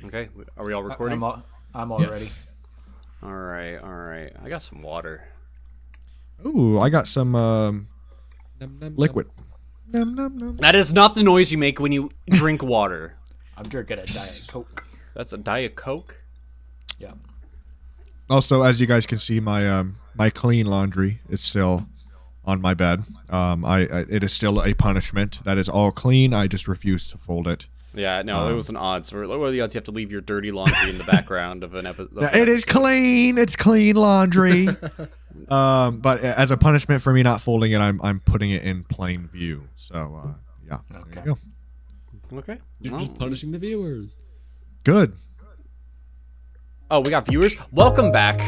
Okay, are we all recording? I'm all ready. All right. I got some water. Ooh, I got some Num, num, liquid. Num, num, num. That is not the noise you make when you drink water. I'm drinking a Diet Coke. That's a Diet Coke? Yeah. Also, as you guys can see, my my clean laundry is still on my bed. It is still a punishment. That is all clean. I just refuse to fold it. Yeah, no, it was an odd. So what are the odds you have to leave your dirty laundry in the background of an episode? It is clean. It's clean laundry. But as a punishment for me not folding it, I'm putting it in plain view. So yeah. Okay. There you go. Okay. You're just punishing the viewers. Good. Oh, we got viewers? Welcome back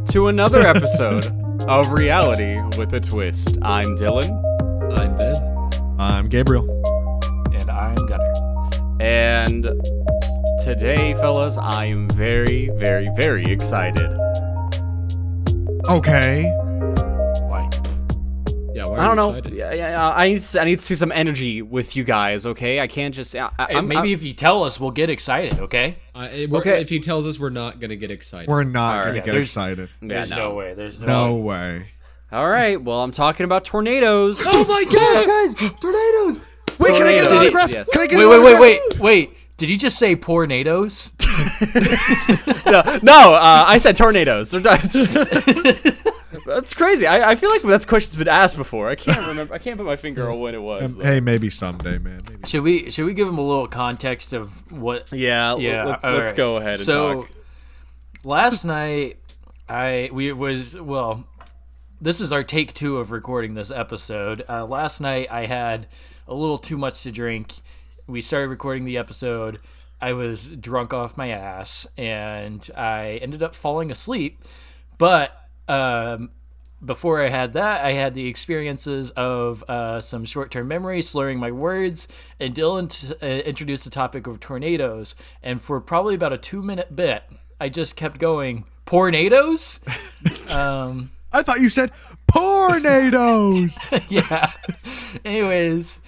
to another episode of Reality with a Twist. I'm Dylan. I'm Ben. I'm Gabriel. And I'm Gunner. And today, fellas, I am very, very, very excited. Okay. Why? Yeah, why I don't know. excited? Yeah, I need to see some energy with you guys, okay? I can't just... Maybe if you tell us, we'll get excited, okay? Okay. If he tells us, we're not gonna get excited. We're not All going to right. get There's- excited. There's Yeah, no way. There's No way. way. All right, well, I'm talking about tornadoes. Oh my god, guys! Tornadoes! Wait, can I get an Tornadoes, autograph? yes. Can I get an autograph? Wait. Did you just say tornadoes? No, I said tornadoes. That's crazy. I feel like that's a question's been asked before. I can't remember. I can't put my finger on when it was. Though. Hey, maybe someday, man. Maybe. Should we give him a little context of what? Yeah, Yeah. let's all go right. ahead and so, talk. last night, this is our take 2 of recording this episode. Last night I had a little too much to drink. We started recording the episode. I was drunk off my ass, and I ended up falling asleep. But before I had that, I had the experiences of some short-term memory, slurring my words, and Dylan introduced the topic of tornadoes. And for probably about a 2-minute bit, I just kept going, tornadoes? I thought you said tornadoes. Yeah. Anyways,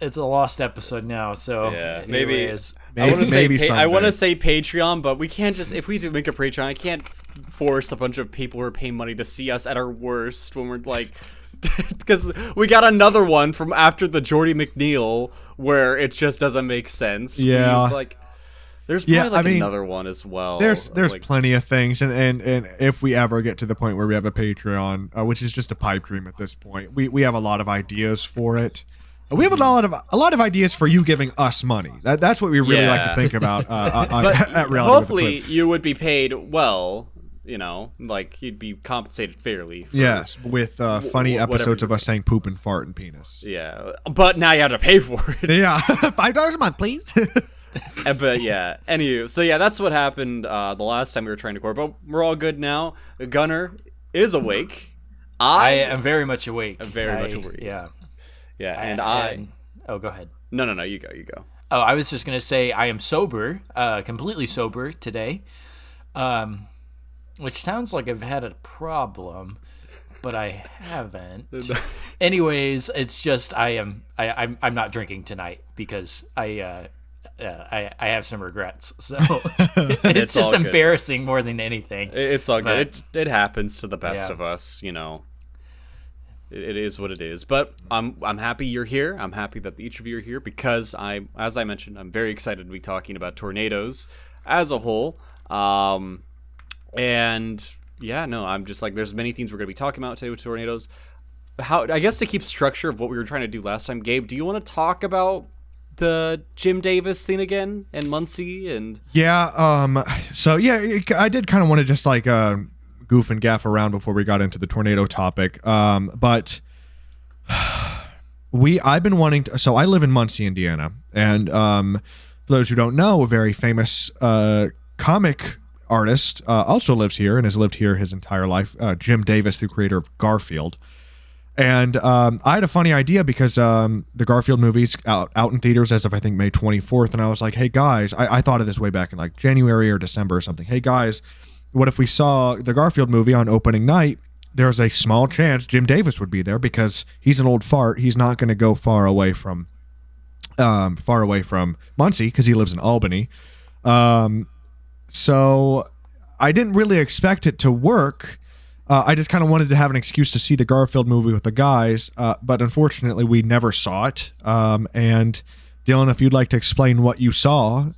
it's a lost episode now. So Yeah, maybe. anyways, I want to Maybe say I someday. want to say Patreon, but we can't just if we do make a Patreon, I can't force a bunch of people who are paying money to see us at our worst when we're like, because we got another one from after the Jordy McNeil where it just doesn't make sense. Yeah. like there's probably Yeah, like I mean, another one as well. There's like, plenty of things, and if we ever get to the point where we have a Patreon, which is just a pipe dream at this point, we have a lot of ideas for it. We have a lot of ideas for you giving us money. That's what we really like to think about at Reality hopefully with the Twist. you would be paid well. You know, like you'd be compensated fairly. For, Yes, with funny whatever episodes you of us saying poop and fart and penis. Yeah, but now you have to pay for it. Yeah, $5 a month, please. But yeah, anywho, so yeah, that's what happened the last time we were trying to record. But we're all good now. Gunner is awake. I am very much awake. I'm very much awake. Yeah. Yeah, and oh, go ahead. No, you go. Oh, I was just gonna say I am sober, completely sober today, which sounds like I've had a problem, but I haven't. Anyways, it's just I'm not drinking tonight because I have some regrets. So it's just all good. embarrassing more than anything. It's all But- good. It happens to the best Yeah. of us, you know. It is what it is. But I'm happy you're here. I'm happy that each of you are here because as I mentioned, I'm very excited to be talking about tornadoes as a whole. And yeah, no, I'm just like there's many things we're going to be talking about today with tornadoes. I guess to keep structure of what we were trying to do last time, Gabe, do you want to talk about the Jim Davis thing again and Muncie and Yeah. So yeah, I did kind of want to just like goof and gaff around before we got into the tornado topic. But I've been wanting to. So I live in Muncie, Indiana, and for those who don't know, a very famous comic artist also lives here and has lived here his entire life. Jim Davis, the creator of Garfield. And I had a funny idea because the Garfield movie's out in theaters as of, I think, May 24th. And I was like, hey, guys, I thought of this way back in like January or December or something. Hey, guys, what if we saw the Garfield movie on opening night? There's a small chance Jim Davis would be there because he's an old fart. He's not going to go far away from far away from Muncie because he lives in Albany. So I didn't really expect it to work. I just kind of wanted to have an excuse to see the Garfield movie with the guys, but unfortunately we never saw it. And Dylan, if you'd like to explain what you saw.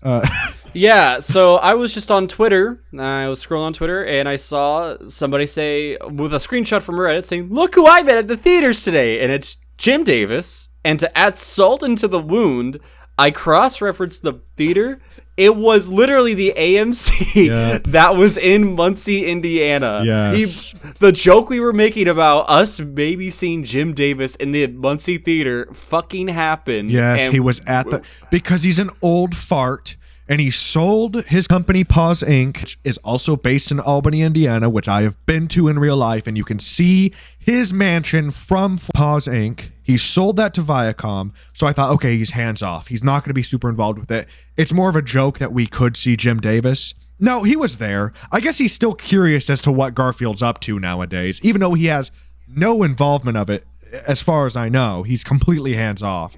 Yeah, so I was just on Twitter. I was scrolling on Twitter, and I saw somebody say, with a screenshot from Reddit, saying, "Look who I met at the theaters today!" And it's Jim Davis. And to add salt into the wound, I cross-referenced the theater. It was literally the AMC that was in Muncie, Indiana. Yes. The joke we were making about us maybe seeing Jim Davis in the Muncie theater fucking happened. Yes, and he was at because he's an old fart. And he sold his company, Paws Inc., which is also based in Albany, Indiana, which I have been to in real life. And you can see his mansion from Paws Inc. He sold that to Viacom. So I thought, okay, he's hands off. He's not going to be super involved with it. It's more of a joke that we could see Jim Davis. No, he was there. I guess he's still curious as to what Garfield's up to nowadays, even though he has no involvement of it, as far as I know. He's completely hands off.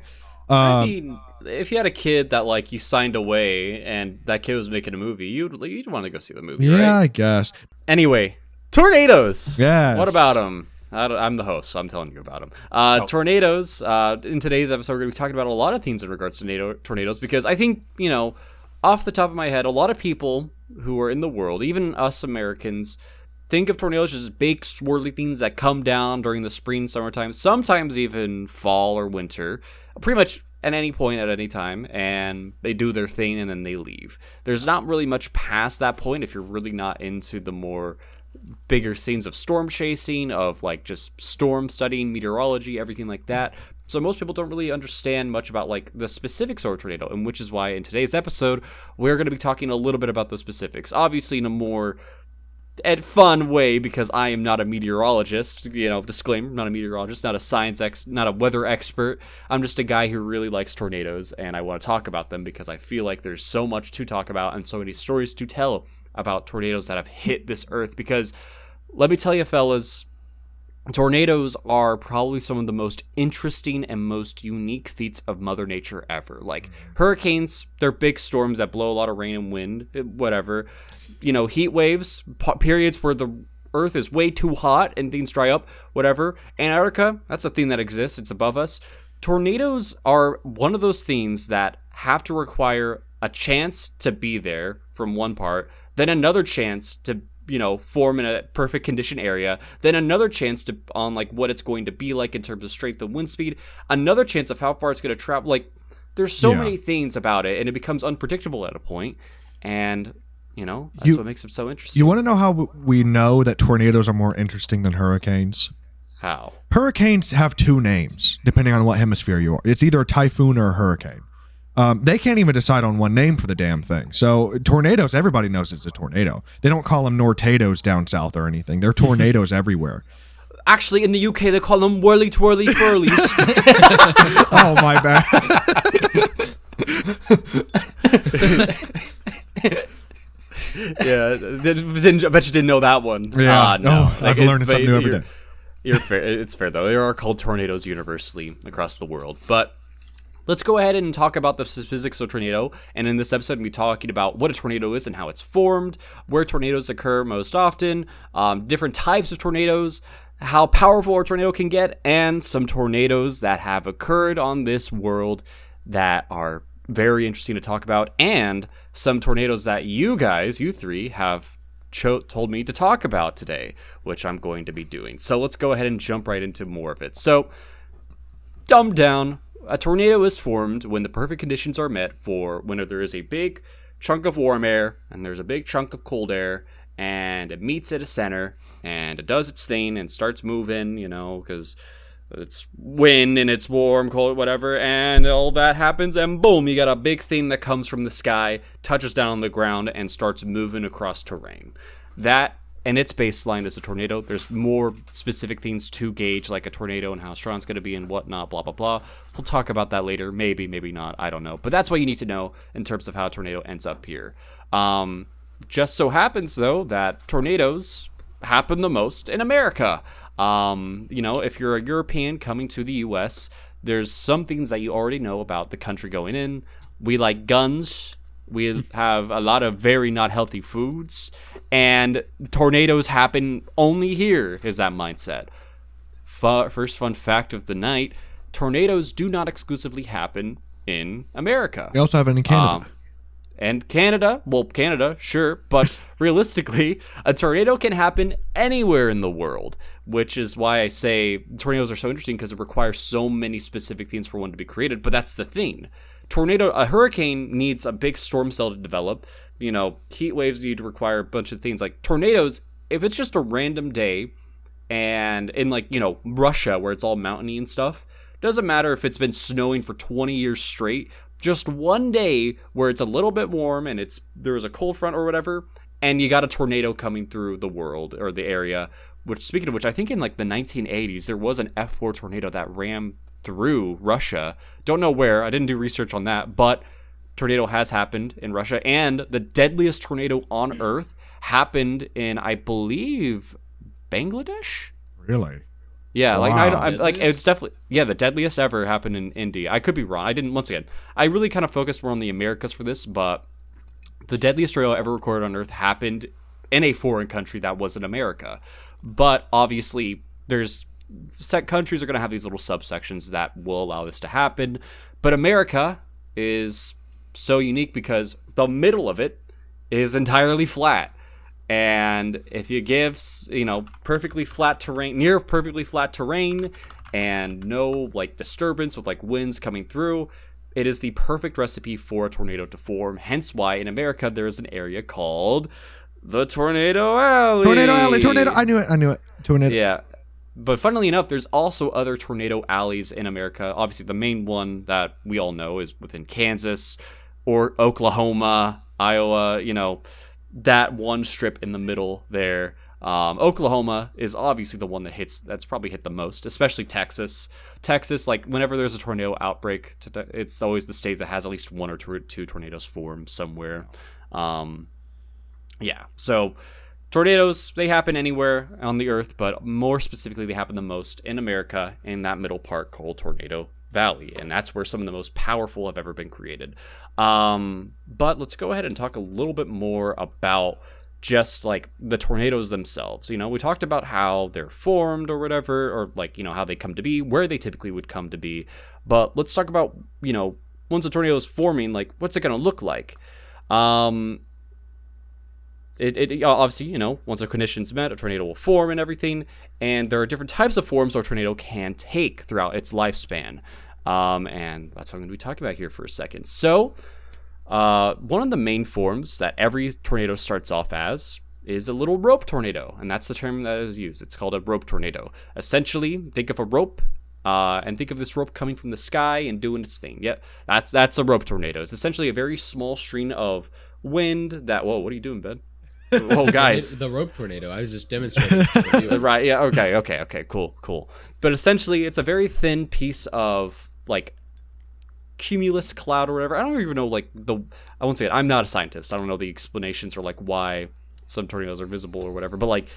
I mean, if you had a kid that like you signed away and that kid was making a movie, you'd want to go see the movie, right? Yeah, I guess. Anyway, tornadoes. Yes. What about them? I'm the host, so I'm telling you about them. Tornadoes. In today's episode, we're going to be talking about a lot of things in regards to tornadoes because I think, off the top of my head, a lot of people who are in the world, even us Americans, think of tornadoes as big, swirly things that come down during the spring, summertime, sometimes even fall or winter. Pretty much at any point at any time, and they do their thing and then they leave. There's not really much past that point if you're really not into the more bigger scenes of storm chasing, of like just storm studying, meteorology, everything like that. So most people don't really understand much about like the specifics of a tornado, and which is why in today's episode we're going to be talking a little bit about those specifics, obviously in a more fun way, because I am not a meteorologist. Disclaimer: I'm not a meteorologist, not a not a weather expert. I'm just a guy who really likes tornadoes, and I want to talk about them because I feel like there's so much to talk about and so many stories to tell about tornadoes that have hit this earth. Because let me tell you, fellas, tornadoes are probably some of the most interesting and most unique feats of Mother Nature ever. Like hurricanes, they're big storms that blow a lot of rain and wind, whatever. Heat waves, periods where the earth is way too hot and things dry up, whatever. Antarctica, that's a thing that exists. It's above us. Tornadoes are one of those things that have to require a chance to be there from one part, then another chance to form in a perfect condition area, then another chance to on like what it's going to be like in terms of strength and wind speed, another chance of how far it's going to travel. Like there's so many things about it, and it becomes unpredictable at a point, and that's what makes it so interesting. You want to know how we know that tornadoes are more interesting than hurricanes? How? Hurricanes have two names depending on what hemisphere you are. It's either a typhoon or a hurricane. They can't even decide on one name for the damn thing. So tornadoes, everybody knows it's a tornado. They don't call them Nortados down south or anything. They're tornadoes everywhere. Actually, in the UK, they call them whirly twirly furlies. Oh, my bad. Yeah, I bet you didn't know that one. Yeah, no. I've learned something new every day. You're fair. It's fair though. They are called tornadoes universally across the world. But let's go ahead and talk about the physics of tornado. And in this episode, we'll be talking about what a tornado is and how it's formed, where tornadoes occur most often, different types of tornadoes, how powerful a tornado can get, and some tornadoes that have occurred on this world that are very interesting to talk about, and some tornadoes that you three, have told me to talk about today, which I'm going to be doing. So let's go ahead and jump right into more of it. So, dumbed down, a tornado is formed when the perfect conditions are met for when there is a big chunk of warm air and there's a big chunk of cold air, and it meets at a center and it does its thing and starts moving, because it's wind and it's warm, cold, whatever, and all that happens, and boom, you got a big thing that comes from the sky, touches down on the ground, and starts moving across terrain. That and its baseline is a tornado. There's more specific things to gauge, like a tornado and how strong it's going to be and whatnot, blah, blah, blah. We'll talk about that later. Maybe, maybe not. I don't know. But that's what you need to know in terms of how a tornado ends up here. Just so happens, though, that tornadoes happen the most in America. If you're a European coming to the U.S., there's some things that you already know about the country going in. We like guns. We have a lot of very not healthy foods, and tornadoes happen only here, is that mindset. First fun fact of the night, tornadoes do not exclusively happen in America. They also have it in Canada. And Canada, well, Canada, sure, but realistically, a tornado can happen anywhere in the world, which is why I say tornadoes are so interesting, because it requires so many specific things for one to be created. But that's the thing. A hurricane needs a big storm cell to develop. Heat waves need to require a bunch of things. Like tornadoes, if it's just a random day, and in Russia, where it's all mountainy and stuff, doesn't matter if it's been snowing for 20 years straight. Just one day where it's a little bit warm and there's a cold front or whatever, and you got a tornado coming through the world or the area. Which, speaking of which, I think in the 1980s there was an F4 tornado that ran through Russia. Don't know where. I didn't do research on that, but tornado has happened in Russia, and the deadliest tornado on Earth happened in, I believe, Bangladesh. Really? Yeah, wow. It's definitely, the deadliest ever happened in India. I could be wrong. Once again, I really kind of focused more on the Americas for this, but the deadliest tornado ever recorded on Earth happened in a foreign country that wasn't America. But obviously, there's set countries are going to have these little subsections that will allow this to happen. But America is so unique because the middle of it is entirely flat. And if you give, perfectly flat terrain, near perfectly flat terrain, and no disturbance with winds coming through, it is the perfect recipe for a tornado to form. Hence why in America there is an area called the Tornado Alley. Tornado. I knew it. Tornado. Yeah. But funnily enough, there's also other tornado alleys in America. Obviously, the main one that we all know is within Kansas or Oklahoma, Iowa, that one strip in the middle there. Oklahoma is obviously the one that's probably hit the most, especially Texas. Texas, whenever there's a tornado outbreak, it's always the state that has at least one or two tornadoes form somewhere. So tornadoes, they happen anywhere on the earth, but more specifically, they happen the most in America, in that middle part called Tornado Valley, and that's where some of the most powerful have ever been created. But let's go ahead and talk a little bit more about just the tornadoes themselves. We talked about how they're formed or whatever, or how they come to be, where they typically would come to be. But let's talk about, once a tornado is forming, what's it going to look like? It obviously, once the conditions met, a tornado will form and everything, and there are different types of forms a tornado can take throughout its lifespan, and that's what I'm going to be talking about here for a second. So, one of the main forms that every tornado starts off as is a little rope tornado, and that's the term that is used. It's called a rope tornado. Essentially, think of a rope, and think of this rope coming from the sky and doing its thing. Yeah, that's a rope tornado. It's essentially a very small stream of wind that... Whoa, what are you doing, Ben? Oh, guys. The rope tornado. I was just demonstrating. Right, yeah, okay, cool. But essentially, it's a very thin piece of, cumulus cloud or whatever. I don't even know, I won't say it. I'm not a scientist. I don't know the explanations or, why some tornadoes are visible or whatever. But,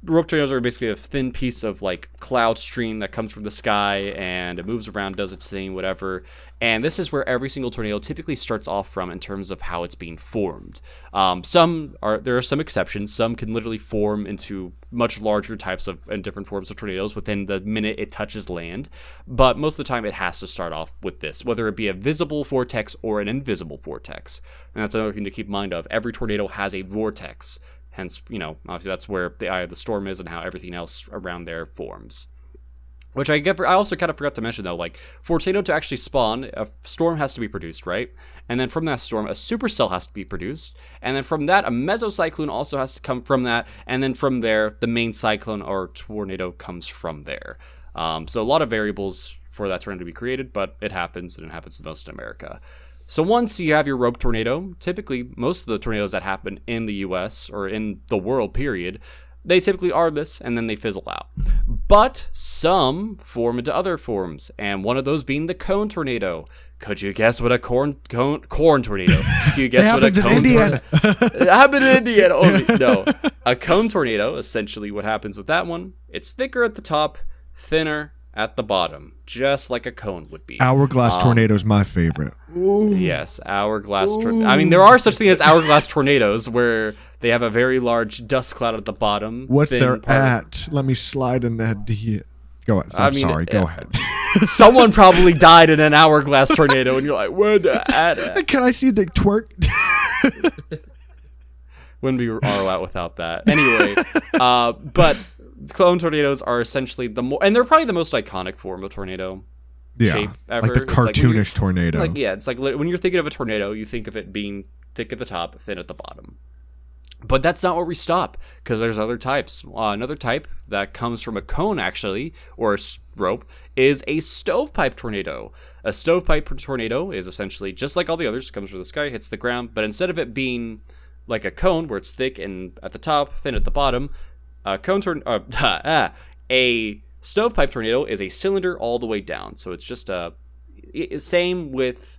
rope tornadoes are basically a thin piece of, cloud stream that comes from the sky, and it moves around, does its thing, whatever. And this is where every single tornado typically starts off from in terms of how it's being formed. There are some exceptions. Some can literally form into much larger types of and different forms of tornadoes within the minute it touches land. But most of the time, it has to start off with this, whether it be a visible vortex or an invisible vortex. And that's another thing to keep in mind of. Every tornado has a vortex. Hence, obviously that's where the eye of the storm is and how everything else around there forms. Which I also kind of forgot to mention, though, for a tornado to actually spawn, a storm has to be produced, right? And then from that storm, a supercell has to be produced. And then from that, a mesocyclone also has to come from that. And then from there, the main cyclone or tornado comes from there. So a lot of variables for that tornado to be created, but it happens, and it happens the most in America. So once you have your rope tornado, typically most of the tornadoes that happen in the US or in the world period, they typically are this, and then they fizzle out. But some form into other forms, and one of those being the cone tornado. Could you guess what a corn tornado? Could you guess what a cone tornado? It happened in Indiana only. No, a cone tornado. Essentially, what happens with that one? It's thicker at the top, thinner at the bottom. just like a cone would be. Hourglass tornado's my favorite. Yes, hourglass. I mean, there are such things as hourglass tornadoes where they have a very large dust cloud at the bottom. What's thin their part at? Let me slide in that. Go ahead. I'm sorry. Go ahead. Someone probably died in an hourglass tornado, and you're like, where the at? Can I see the twerk? Wouldn't be RO without that. Anyway, but clone tornadoes are essentially and they're probably the most iconic form of tornado shape ever. Like the cartoonish tornado. Like, yeah, it's like when you're thinking of a tornado, you think of it being thick at the top, thin at the bottom. But that's not where we stop, because there's other types. Another type that comes from a cone, actually, or a rope, is a stovepipe tornado. A stovepipe tornado is essentially just like all the others, comes from the sky, hits the ground, but instead of it being like a cone where it's thick and at the top, thin at the bottom, a stovepipe tornado is a cylinder all the way down. So it's just same width,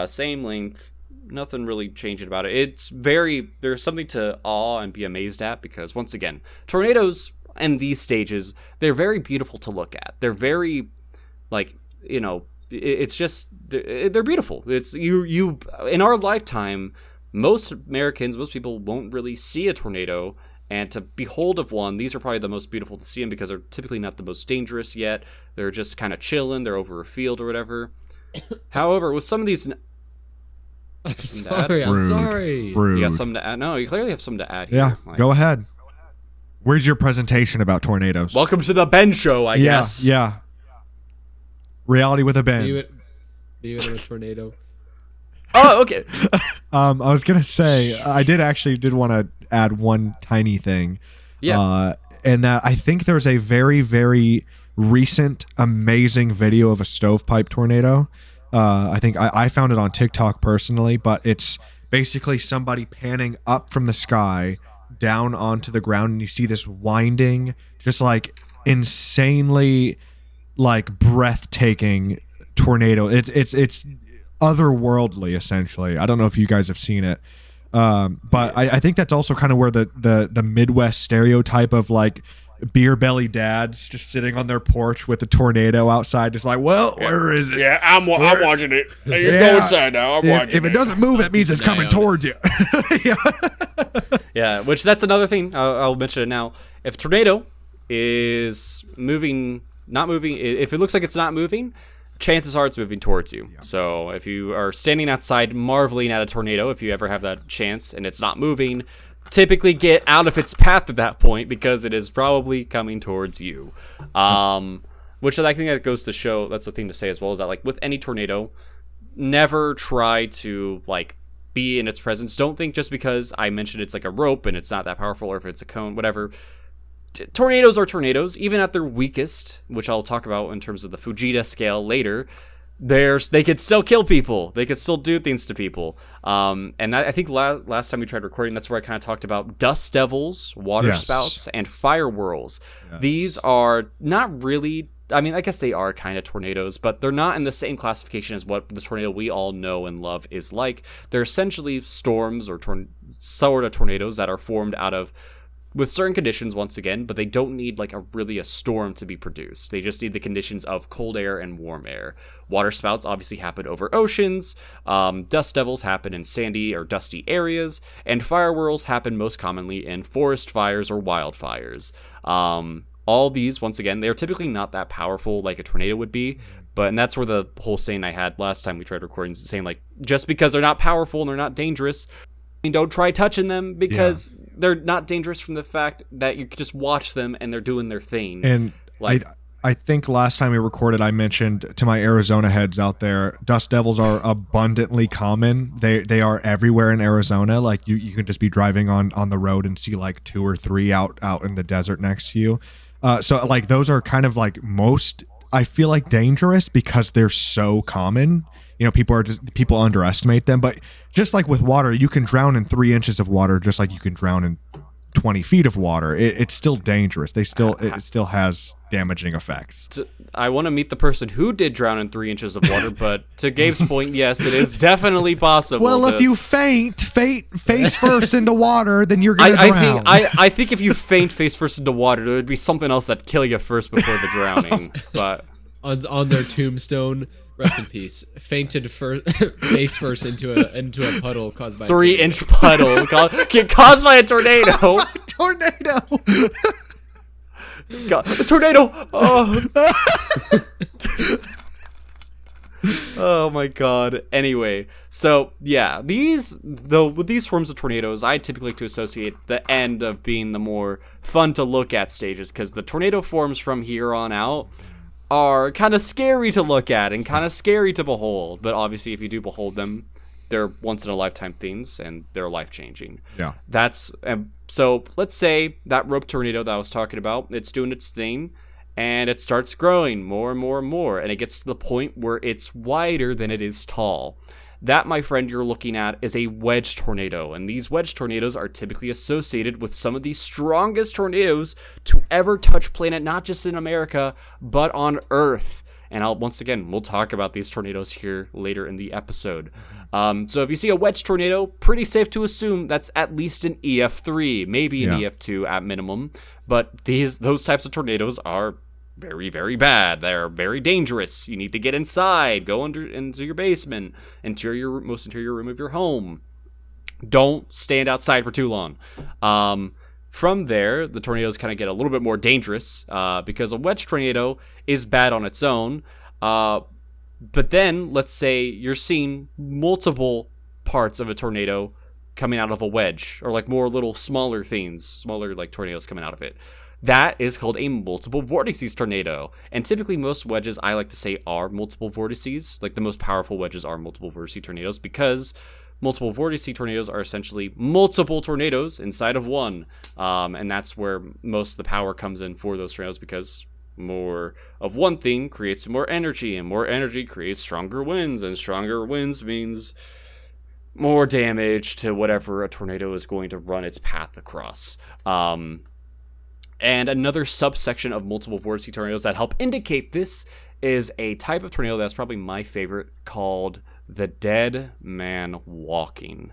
same length. Nothing really changing about it. There's something to awe and be amazed at, because once again, tornadoes in these stages, they're very beautiful to look at. They're very, it's just, they're beautiful. It's you in our lifetime, most Americans, most people won't really see a tornado, and to behold of one, these are probably the most beautiful to see them, because they're typically not the most dangerous yet. They're just kind of chilling. They're over a field or whatever. However, with some of these, I'm sorry. Rude. You got something to add? No, you clearly have something to add. Yeah, here. go ahead. Where's your presentation about tornadoes? Welcome to the Ben Show, I guess. Yeah. Reality with a Ben. Be with a tornado. Oh, okay. I was gonna say I did want to add one tiny thing. Yeah. And that I think there's a very, very recent, amazing video of a stovepipe tornado. I think I found it on TikTok personally, but it's basically somebody panning up from the sky down onto the ground, and you see this winding, just like insanely, like breathtaking tornado. It's otherworldly, essentially. I don't know if you guys have seen it, but I think that's also kind of where the Midwest stereotype of like beer belly dads just sitting on their porch with a tornado outside, just like, well, where is it? Yeah, I'm watching it. Hey, go inside now. I'm watching it. If it doesn't move, that means it's coming towards you. Yeah, which that's another thing. I'll mention it now. If a tornado is not moving, if it looks like it's not moving, chances are it's moving towards you. Yeah. So if you are standing outside marveling at a tornado, if you ever have that chance and it's not moving, typically get out of its path at that point, because it is probably coming towards you. Which I think that goes to show, that's the thing to say as well, is that like with any tornado, never try to like be in its presence. Don't think just because I mentioned it's like a rope and it's not that powerful, or if it's a cone, whatever. Tornadoes are tornadoes, even at their weakest, which I'll talk about in terms of the Fujita scale later. They could still kill people. They could still do things to people. And I think last time we tried recording, that's where I kind of talked about dust devils, water spouts, and fire whirls. Yes. These are not really, I mean, I guess they are kind of tornadoes, but they're not in the same classification as what the tornado we all know and love is like. They're essentially storms or sort of tornadoes that are formed out of, with certain conditions, once again, but they don't need like a storm to be produced. They just need the conditions of cold air and warm air. Water spouts obviously happen over oceans. Dust devils happen in sandy or dusty areas, and fire whirls happen most commonly in forest fires or wildfires. All these, once again, they're typically not that powerful like a tornado would be, and that's where the whole saying I had last time we tried recording, saying like, just because they're not powerful and they're not dangerous, don't try touching them, because they're not dangerous from the fact that you can just watch them and they're doing their thing. And like, I think last time we recorded, I mentioned to my Arizona heads out there, dust devils are abundantly common. They are everywhere in Arizona. Like you can just be driving on the road and see like 2 or 3 out in the desert next to you. So like those are kind of like most, I feel like, dangerous because they're so common. You know, people underestimate them, but just like with water, you can drown in 3 inches of water, just like you can drown in 20 feet of water. It's still dangerous. It still has damaging effects. I want to meet the person who did drown in 3 inches of water, but to Gabe's point, yes, it is definitely possible. Well, if you faint face first into water, then you're gonna drown. I think if you faint face first into water, there would be something else that'd kill you first before the drowning. But on their tombstone. Rest in peace. Fainted face first into a puddle caused by 3-inch puddle caused by a tornado. Tornado. God, a tornado. Oh. Oh my god. Anyway, so yeah, with these forms of tornadoes, I typically like to associate the end of being the more fun to look at stages, because the tornado forms from here on out are kind of scary to look at and kind of scary to behold. But obviously, if you do behold them, they're once in a lifetime things and they're life changing. Yeah. That's so. Let's say that rope tornado that I was talking about, it's doing its thing. And it starts growing more and more and more, and it gets to the point where it's wider than it is tall. That, my friend, you're looking at is a wedge tornado, and these wedge tornadoes are typically associated with some of the strongest tornadoes to ever touch planet, not just in America, but on Earth. And we'll talk about these tornadoes here later in the episode. So if you see a wedge tornado, pretty safe to assume that's at least an EF3, maybe an EF2 at minimum. But those types of tornadoes are very, very bad. They're very dangerous. You need to get inside, go into your basement, most interior room of your home. Don't stand outside for too long. From there, the tornadoes kind of get a little bit more dangerous because a wedge tornado is bad on its own. But then, let's say you're seeing multiple parts of a tornado coming out of a wedge, or like more little smaller like tornadoes coming out of it. That is called a multiple vortices tornado. And typically most wedges, I like to say, are multiple vortices. Like the most powerful wedges are multiple vortice tornadoes, because multiple vortice tornadoes are essentially multiple tornadoes inside of one. And that's where most of the power comes in for those tornadoes, because more of one thing creates more energy, and more energy creates stronger winds, and stronger winds means more damage to whatever a tornado is going to run its path across. And another subsection of multiple vortice tornadoes that help indicate this is a type of tornado that's probably my favorite, called the Dead Man Walking.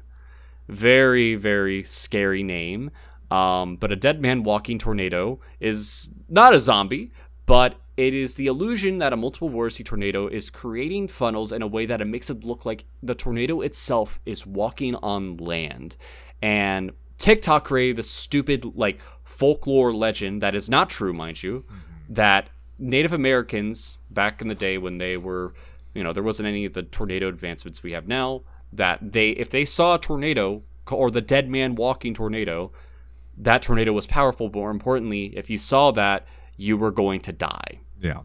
Very, very scary name. But a dead man walking tornado is not a zombie, but it is the illusion that a multiple vortice tornado is creating funnels in a way that it makes it look like the tornado itself is walking on land. And TikTok created this stupid, like, folklore legend that is not true, mind you, that Native Americans, back in the day when they were, there wasn't any of the tornado advancements we have now, that if they saw a tornado, or the dead man walking tornado, that tornado was powerful, but more importantly, if you saw that, you were going to die. Yeah.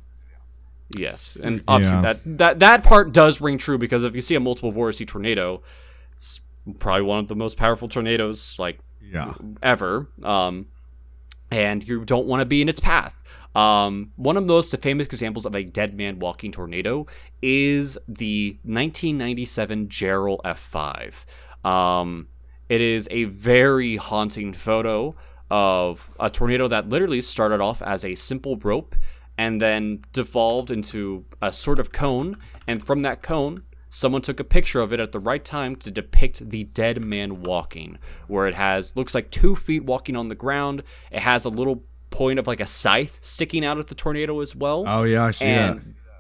Yes, and obviously that part does ring true, because if you see a multiple vortice tornado, it's probably one of the most powerful tornadoes, ever. And you don't want to be in its path. One of the most famous examples of a dead man walking tornado is the 1997 Gerald F5. It is a very haunting photo of a tornado that literally started off as a simple rope and then devolved into a sort of cone. And from that cone, someone took a picture of it at the right time to depict the dead man walking, where it looks like 2 feet walking on the ground. It has a little point of like a scythe sticking out at the tornado as well. Oh yeah, I see that.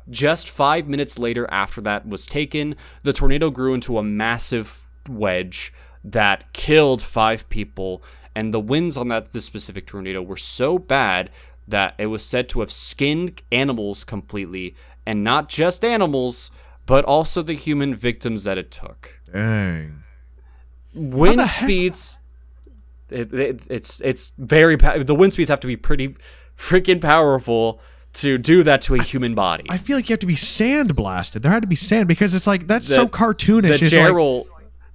Just 5 minutes later after that was taken, the tornado grew into a massive wedge that killed 5 people. And the winds on this specific tornado were so bad that it was said to have skinned animals completely, and not just animals, but also the human victims that it took. Dang. Wind speeds. It's very. The wind speeds have to be pretty freaking powerful to do that to a human body. I feel like you have to be sand blasted. There had to be sand, because it's like that's so cartoonish.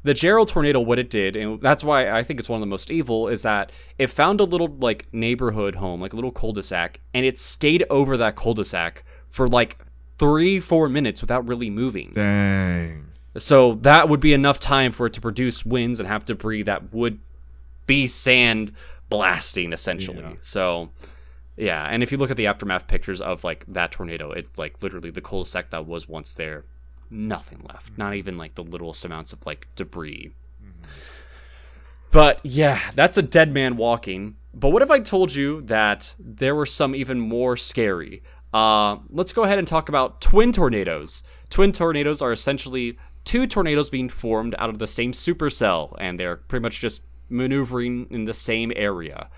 The Gerald tornado, what it did, and that's why I think it's one of the most evil, is that it found a little like neighborhood home, like a little cul-de-sac, and it stayed over that cul-de-sac for like 3-4 minutes without really moving. Dang. So that would be enough time for it to produce winds and have debris that would be sand blasting, essentially. Yeah. So, yeah, and if you look at the aftermath pictures of like that tornado, it's like literally the cul-de-sac that was once there, nothing left. Not even like the littlest amounts of like debris. But yeah, that's a dead man walking. But what if I told you that there were some even more scary? Let's go ahead and talk about twin tornadoes. Twin tornadoes are essentially two tornadoes being formed out of the same supercell, and they're pretty much just maneuvering in the same area.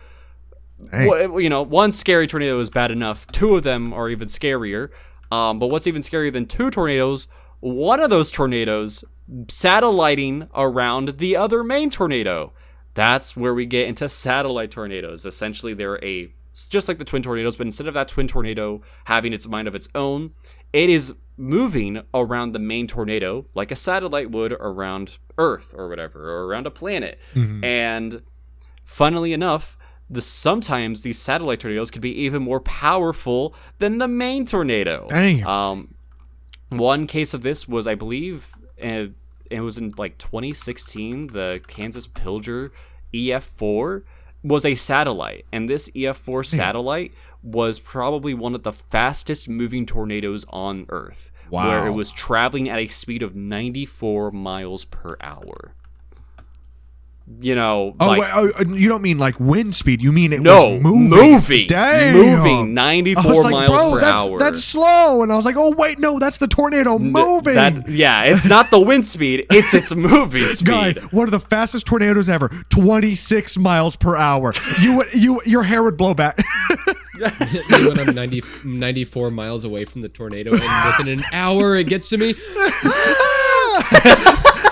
Hey. One scary tornado is bad enough. Two of them are even scarier. But what's even scarier than two tornadoes, one of those tornadoes satelliting around the other main tornado. That's where we get into satellite tornadoes. Essentially, they're just like the twin tornadoes, but instead of that twin tornado having its mind of its own, it is moving around the main tornado like a satellite would around Earth or whatever, or around a planet. And funnily enough, sometimes these satellite tornadoes can be even more powerful than the main tornado. Damn. One case of this was, I believe, it was in like 2016, the Kansas Pilger EF4 was a satellite, and this EF4 satellite was probably one of the fastest moving tornadoes on Earth. Wow. Where it was traveling at a speed of 94 miles per hour. You know, You don't mean like wind speed. You mean it no, was moving. moving. Damn. Moving 94 I was like, miles bro, per hour. That's slow. And I was like, oh, wait, no, that's the tornado moving. It's not the wind speed. It's its moving speed. Guy, one of the fastest tornadoes ever, 26 miles per hour. Your hair would blow back. When I'm 94 miles away from the tornado, and within an hour it gets to me.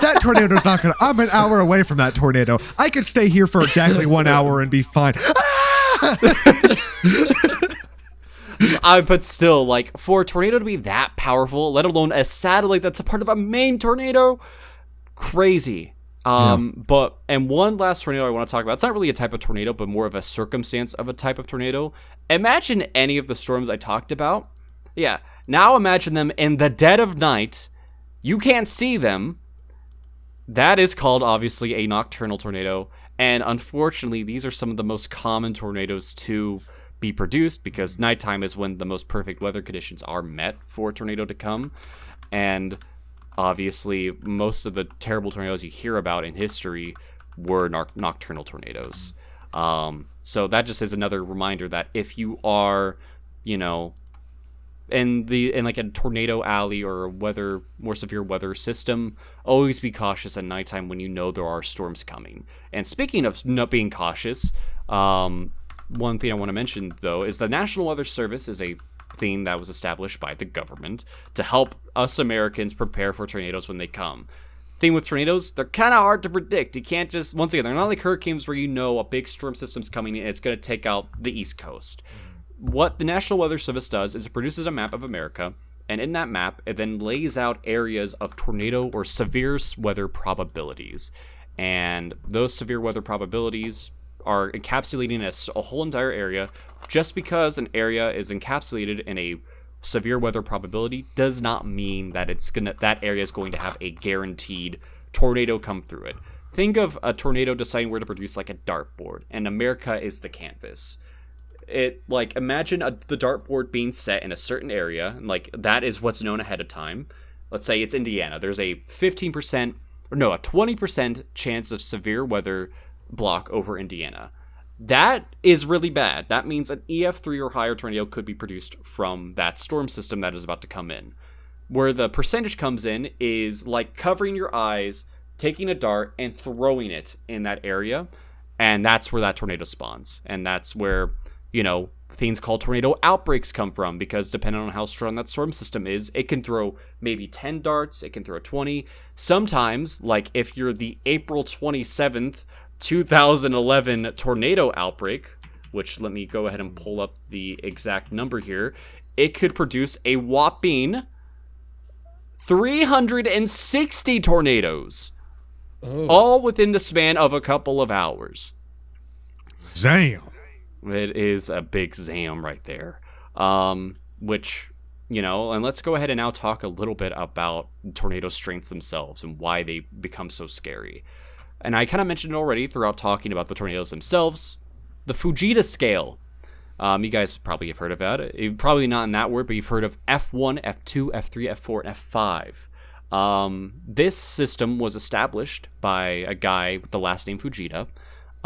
That tornado's not gonna. I'm an hour away from that tornado. I could stay here for exactly 1 hour and be fine. But still, like, for a tornado to be that powerful, let alone a satellite that's a part of a main tornado, crazy. But one last tornado I want to talk about. It's not really a type of tornado, but more of a circumstance of a type of tornado. Imagine any of the storms I talked about. Yeah. Now imagine them in the dead of night. You can't see them. That is called, obviously, a nocturnal tornado. And unfortunately, these are some of the most common tornadoes to be produced, because nighttime is when the most perfect weather conditions are met for a tornado to come. And obviously, most of the terrible tornadoes you hear about in history were nocturnal tornadoes. So that just is another reminder that if you are, in like a tornado alley or a more severe weather system, always be cautious at nighttime when you know there are storms coming. And speaking of not being cautious, one thing I want to mention, though, is the National Weather Service is a thing that was established by the government to help us Americans prepare for tornadoes when they come. Thing with tornadoes, they're kind of hard to predict. You can't just, once again, they're not like hurricanes where a big storm system's coming and it's going to take out the East Coast. What the National Weather Service does is it produces a map of America, and in that map, it then lays out areas of tornado or severe weather probabilities. And those severe weather probabilities are encapsulating a whole entire area. Just because an area is encapsulated in a severe weather probability does not mean that that area is going to have a guaranteed tornado come through it. Think of a tornado deciding where to produce like a dartboard, and America is the canvas. Imagine the dartboard being set in a certain area, and like that is what's known ahead of time. Let's say it's Indiana. There's a 20% chance of severe weather block over Indiana. That is really bad. That means an EF3 or higher tornado could be produced from that storm system that is about to come in. Where the percentage comes in is like covering your eyes, taking a dart, and throwing it in that area, and that's where that tornado spawns. And that's where things called tornado outbreaks come from, because depending on how strong that storm system is, it can throw maybe 10 darts, it can throw 20. Sometimes, like if you're the April 27th, 2011 tornado outbreak, which let me go ahead and pull up the exact number here, it could produce a whopping 360 tornadoes, all within the span of a couple of hours. Damn. It is a big zam right there. And let's go ahead and now talk a little bit about tornado strengths themselves and why they become so scary. And I kind of mentioned it already throughout talking about the tornadoes themselves. The Fujita scale. You guys probably have heard about it. Probably not in that word, but you've heard of F1, F2, F3, F4, and F5. This system was established by a guy with the last name Fujita.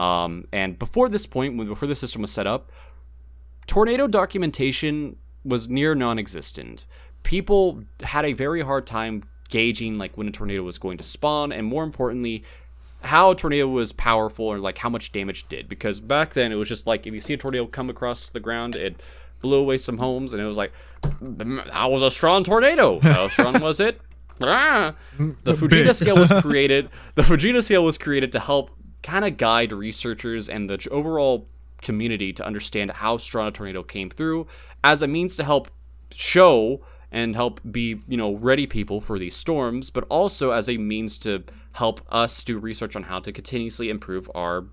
And before this point, before the system was set up, tornado documentation was near non-existent. People had a very hard time gauging like when a tornado was going to spawn, and more importantly, how a tornado was powerful or like how much damage it did. Because back then it was just like if you see a tornado come across the ground, it blew away some homes, and it was like, that was a strong tornado. How strong was it? The Fujita scale was created. The Fujita scale was created to help kind of guide researchers and the overall community to understand how strong a tornado came through, as a means to help show and help be, ready people for these storms, but also as a means to help us do research on how to continuously improve our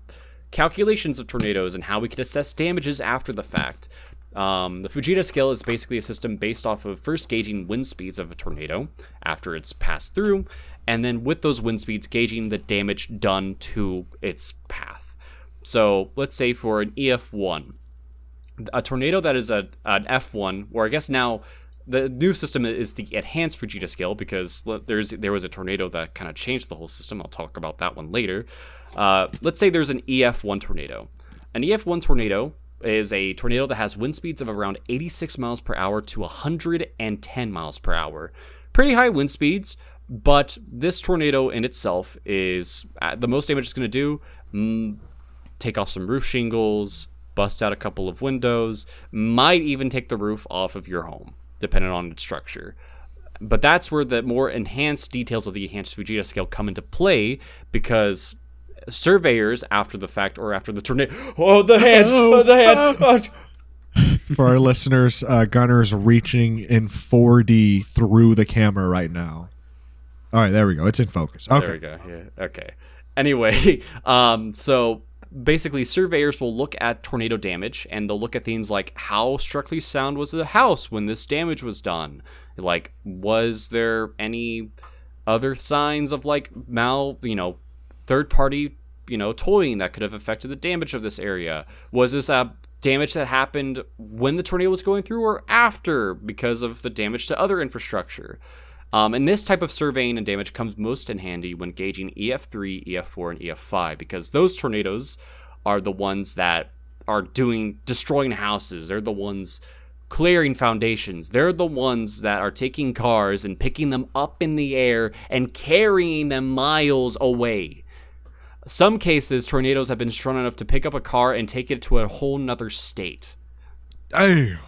calculations of tornadoes and how we can assess damages after the fact. The Fujita scale is basically a system based off of first gauging wind speeds of a tornado after it's passed through, and then with those wind speeds gauging the damage done to its path. So let's say for an EF1, a tornado that is an F1, or I guess now the new system is the enhanced Fujita scale, because there was a tornado that kind of changed the whole system. I'll talk about that one later. Let's say there's an EF1 tornado. An EF1 tornado is a tornado that has wind speeds of around 86 miles per hour to 110 miles per hour. Pretty high wind speeds, but this tornado in itself is the most damage it's going to do. Take off some roof shingles, bust out a couple of windows, might even take the roof off of your home, depending on its structure. But that's where the more enhanced details of the enhanced Fujita scale come into play, because surveyors after the fact or after the tornado, the hand. For our listeners, Gunner's reaching in 4D through the camera right now. All right, there we go. It's in focus. Okay. There we go. Yeah. Okay. Anyway, so basically surveyors will look at tornado damage, and they'll look at things like how structurally sound was the house when this damage was done. Like, was there any other signs of like third party, toying that could have affected the damage of this area? Was this a damage that happened when the tornado was going through or after because of the damage to other infrastructure? And this type of surveying and damage comes most in handy when gauging EF3, EF4, and EF5, because those tornadoes are the ones that are destroying houses. They're the ones clearing foundations. They're the ones that are taking cars and picking them up in the air and carrying them miles away. Some cases, tornadoes have been strong enough to pick up a car and take it to a whole nother state. Damn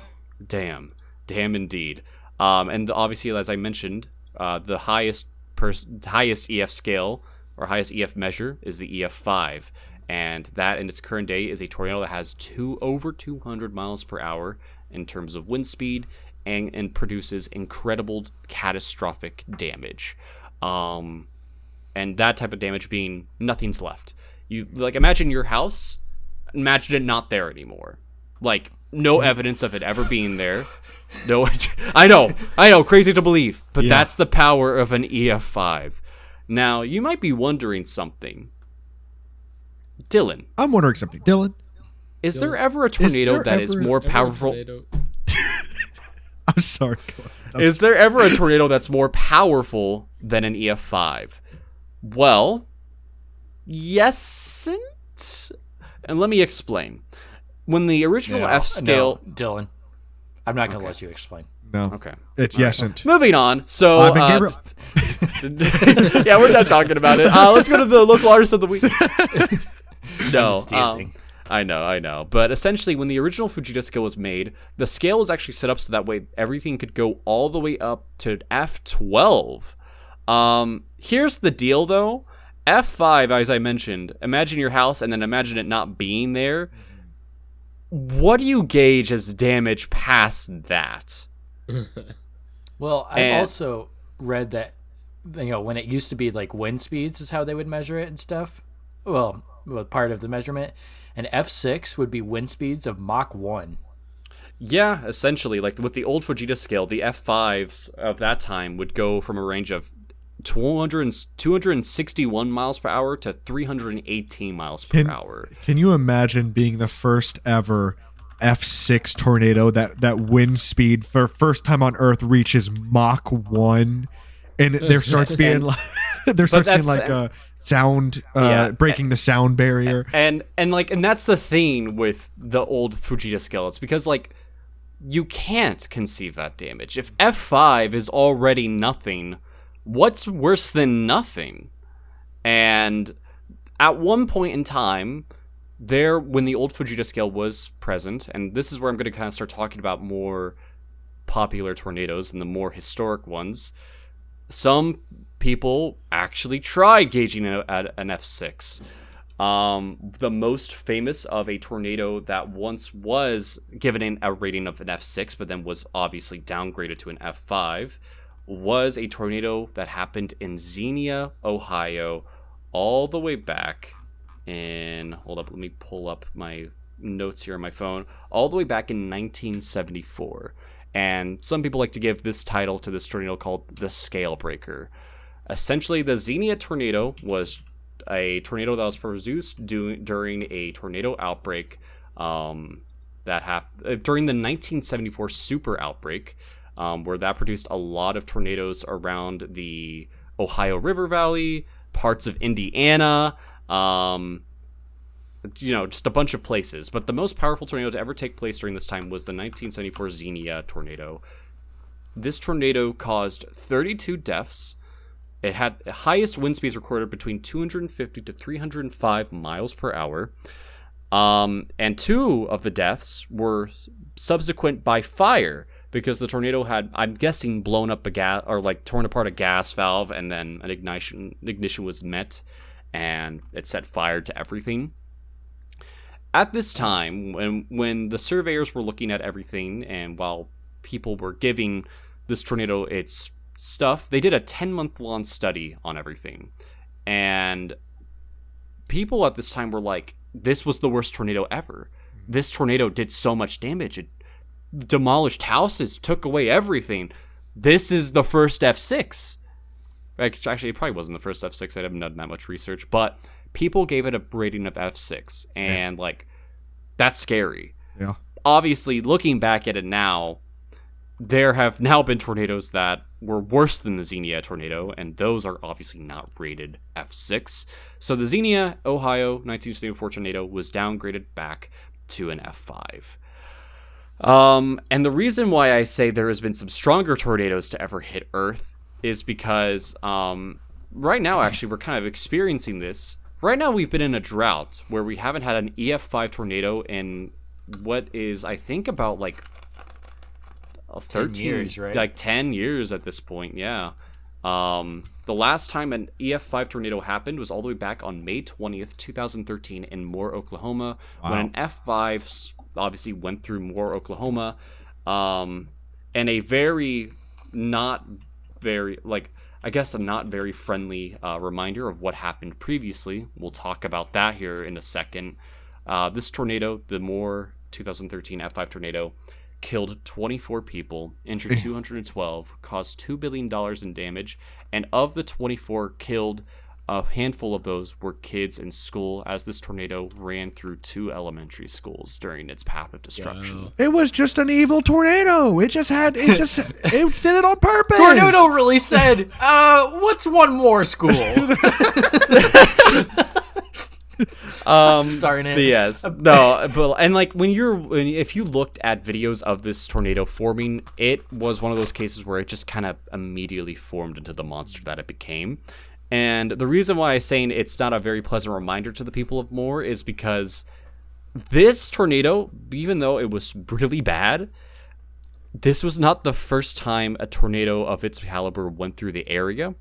indeed. And obviously, as I mentioned, the highest EF scale or highest EF measure is the EF5, and that in its current day is a tornado that has over 200 miles per hour in terms of wind speed and produces incredible catastrophic damage. And that type of damage being nothing's left. You imagine your house, imagine it not there anymore. Like, no evidence of it ever being there. No, I know, crazy to believe, but yeah. That's the power of an EF5. Now, you might be wondering something. Dylan. I'm wondering something. Dylan. Is there ever a tornado that is more powerful? I'm sorry. Is there ever a tornado that's more powerful than an EF5? Well, yes, and let me explain. When the original F scale... No, Dylan, I'm not going to let you explain. No. Okay. It's yesn't. Moving on. So, yeah, we're done talking about it. Let's go to the local artist of the week. No. I know. But essentially, when the original Fujita scale was made, the scale was actually set up so that way everything could go all the way up to F12. Here's the deal, though. F5, as I mentioned, imagine your house and then imagine it not being there. What do you gauge as damage past that? Well, I've also read that, when it used to be like wind speeds is how they would measure it and stuff. Well, part of the measurement. And F6 would be wind speeds of Mach 1. Yeah, essentially. Like with the old Fujita scale, the F5s of that time would go from a range of 261 miles per hour to 318 miles per hour. Can you imagine being the first ever F6 tornado that wind speed for first time on Earth reaches Mach 1, and there starts being a sound breaking the sound barrier, and that's the thing with the old Fujita scale. It's because you can't conceive that damage. If F5 is already nothing, what's worse than nothing? And at one point in time, when the old Fujita scale was present, and this is where I'm going to kind of start talking about more popular tornadoes and the more historic ones, some people actually tried gauging at an F6. The most famous of a tornado that once was given a rating of an F6, but then was obviously downgraded to an F5, was a tornado that happened in Xenia, Ohio, all the way back in, hold up, let me pull up my notes here on my phone, all the way back in 1974. And some people like to give this title to this tornado called the Scale Breaker. Essentially, the Xenia tornado was a tornado that was produced during a tornado outbreak that happened during the 1974 super outbreak, where that produced a lot of tornadoes around the Ohio River Valley, parts of Indiana, just a bunch of places. But the most powerful tornado to ever take place during this time was the 1974 Xenia tornado. This tornado caused 32 deaths. It had the highest wind speeds recorded between 250 to 305 miles per hour. And 2 of the deaths were subsequent by fire, because the tornado had, I'm guessing, blown up a gas, or like torn apart a gas valve, and then an ignition was met, and it set fire to everything. At this time, when the surveyors were looking at everything, and while people were giving this tornado its stuff, they did a 10-month-long study on everything. And people at this time were like, this was the worst tornado ever. This tornado did so much damage. It demolished houses, took away everything. This is the first F6. Actually, it probably wasn't the first F6. I haven't done that much research. But people gave it a rating of F6. And, that's scary. Yeah. Obviously, looking back at it now, there have now been tornadoes that were worse than the Xenia tornado, and those are obviously not rated F6. So the Xenia, Ohio, 1974 tornado was downgraded back to an F5. And the reason why I say there has been some stronger tornadoes to ever hit Earth is because right now, actually, we're kind of experiencing this. Right now, we've been in a drought where we haven't had an EF5 tornado in what is, I think, about 13 years, right? 10 years at this point. Yeah. The last time an EF5 tornado happened was all the way back on May 20th, 2013 in Moore, Oklahoma. Wow. When an F5 obviously went through Moore, Oklahoma. And a very not very a not very friendly reminder of what happened previously. We'll talk about that here in a second. This tornado, the Moore 2013 F5 tornado, killed 24 people, injured 212, caused $2 billion in damage, and of the 24 killed, a handful of those were kids in school, as this tornado ran through 2 elementary schools during its path of destruction. Wow. It was just an evil tornado. It did it on purpose. Tornado really said, what's one more school? Darn it. Yes. No, but and if you looked at videos of this tornado forming, it was one of those cases where it just kind of immediately formed into the monster that it became. And the reason why I'm saying it's not a very pleasant reminder to the people of Moore is because this tornado, even though it was really bad, this was not the first time a tornado of its caliber went through the area.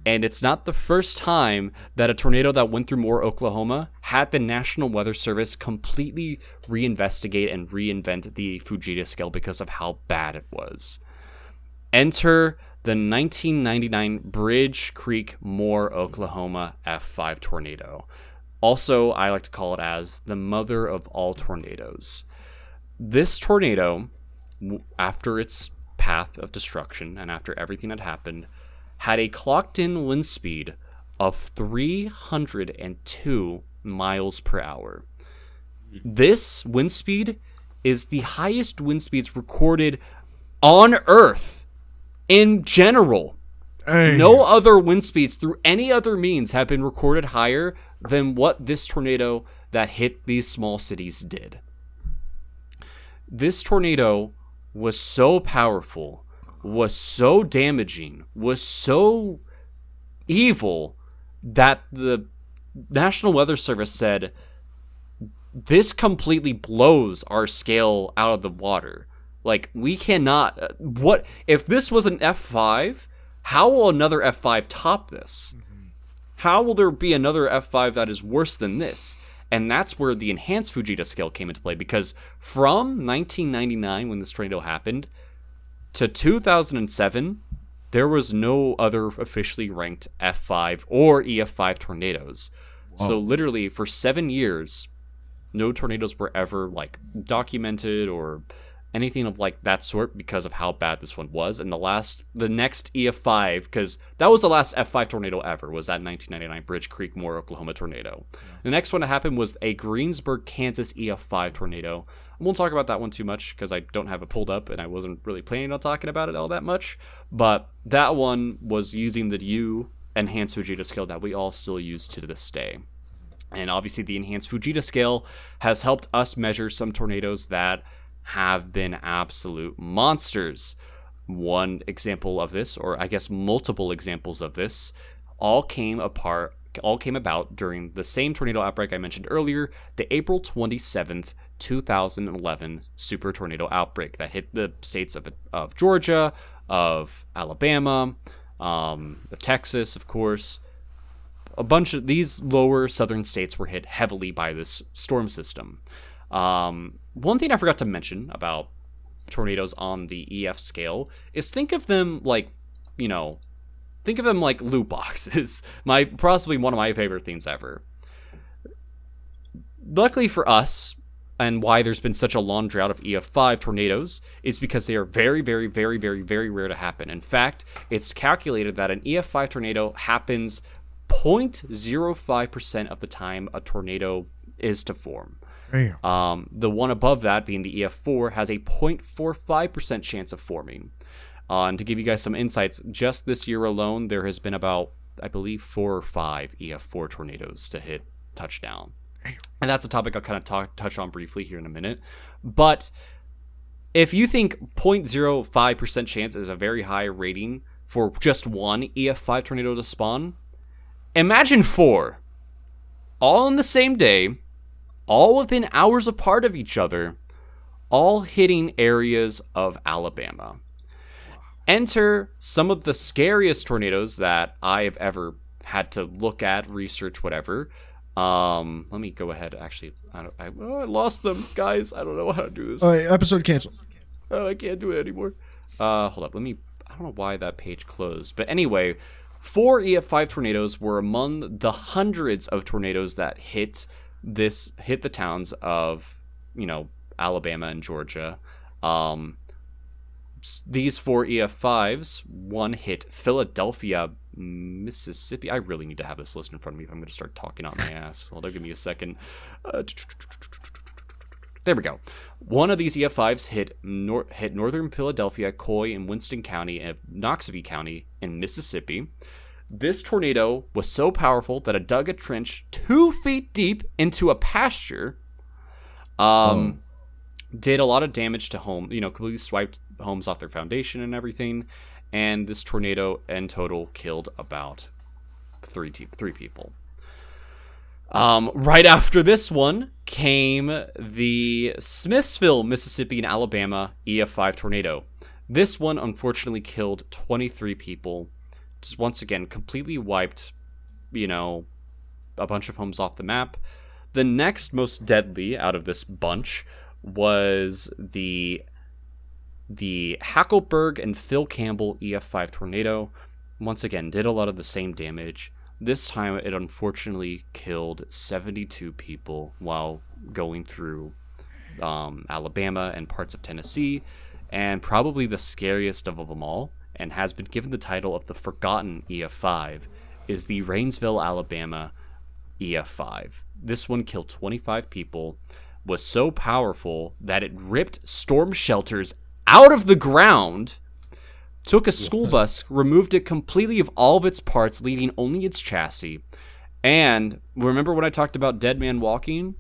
And it's not the first time that a tornado that went through Moore, Oklahoma, had the National Weather Service completely reinvestigate and reinvent the Fujita scale because of how bad it was. Enter the 1999 Bridge Creek, Moore, Oklahoma F5 tornado. Also, I like to call it as the mother of all tornadoes. This tornado, after its path of destruction and after everything had happened, had a clocked-in wind speed of 302 miles per hour. This wind speed is the highest wind speeds recorded on Earth in general. Hey. No other wind speeds through any other means have been recorded higher than what this tornado that hit these small cities did. This tornado was so powerful, was so damaging, was so evil that the National Weather Service said, this completely blows our scale out of the water. Like, we cannot... What if this was an F5? How will another F5 top this? How will there be another F5 that is worse than this? And that's where the enhanced Fujita scale came into play, because from 1999, when this tornado happened, to 2007, there was no other officially ranked F5 or EF5 tornadoes. Whoa. So literally, for 7 years, no tornadoes were ever, like, documented or anything of like that sort because of how bad this one was. And the next EF5, because that was the last F5 tornado ever, was that 1999 Bridge Creek, Moore, Oklahoma tornado. Yeah. The next one that happened was a Greensburg, Kansas EF5 tornado. I won't talk about that one too much because I don't have it pulled up and I wasn't really planning on talking about it all that much. But that one was using the U enhanced Fujita scale that we all still use to this day. And obviously the enhanced Fujita scale has helped us measure some tornadoes that have been absolute monsters. One example of this, or I guess multiple examples of this, all came about during the same tornado outbreak I mentioned earlier, the April 27th, 2011 super tornado outbreak that hit the states of Georgia, of Alabama, of Texas, of course. A bunch of these lower southern states were hit heavily by this storm system. One thing I forgot to mention about tornadoes on the EF scale is think of them like loot boxes. Possibly one of my favorite things ever. Luckily for us, and why there's been such a long drought of EF5 tornadoes, is because they are very, very, very, very, very rare to happen. In fact, it's calculated that an EF5 tornado happens 0.05% of the time a tornado is to form. The one above that, being the EF4, has a 0.45% chance of forming. And to give you guys some insights, just this year alone, there has been about, I believe, 4 or 5 EF4 tornadoes to hit touchdown. And that's a topic I'll kind of touch on briefly here in a minute. But if you think 0.05% chance is a very high rating for just one EF5 tornado to spawn, imagine 4, all on the same day, all within hours apart of each other, all hitting areas of Alabama. Enter some of the scariest tornadoes that I have ever had to look at, research, whatever. Let me go ahead. Actually, I lost them, guys. I don't know how to do this. All right, episode canceled. Oh, I can't do it anymore. Hold up. I don't know why that page closed. But anyway, 4 EF5 tornadoes were among the hundreds of tornadoes that hit the towns of, Alabama and Georgia. These 4 EF5s, one hit Philadelphia, Mississippi. I really need to have this list in front of me if I'm going to start talking out my ass. Hold on, give me a second. There we go. One of these EF5s hit northern Philadelphia, Coy, and Winston County, and Noxubee County in Mississippi. This tornado was so powerful that it dug a trench 2 feet deep into a pasture. Did a lot of damage to completely swiped homes off their foundation and everything. And this tornado in total killed about 3 people. Right after this one came the Smithsville, Mississippi and Alabama EF5 tornado. This one unfortunately killed 23 people. Just once again, completely wiped, a bunch of homes off the map. The next most deadly out of this bunch was the Hackleburg and Phil Campbell EF5 tornado. Once again, did a lot of the same damage. This time, it unfortunately killed 72 people while going through Alabama and parts of Tennessee. And probably the scariest of them all, and has been given the title of the Forgotten EF5, is the Rainsville, Alabama EF5. This one killed 25 people, was so powerful that it ripped storm shelters out of the ground, took a school bus, removed it completely of all of its parts, leaving only its chassis. And remember when I talked about Dead Man Walking?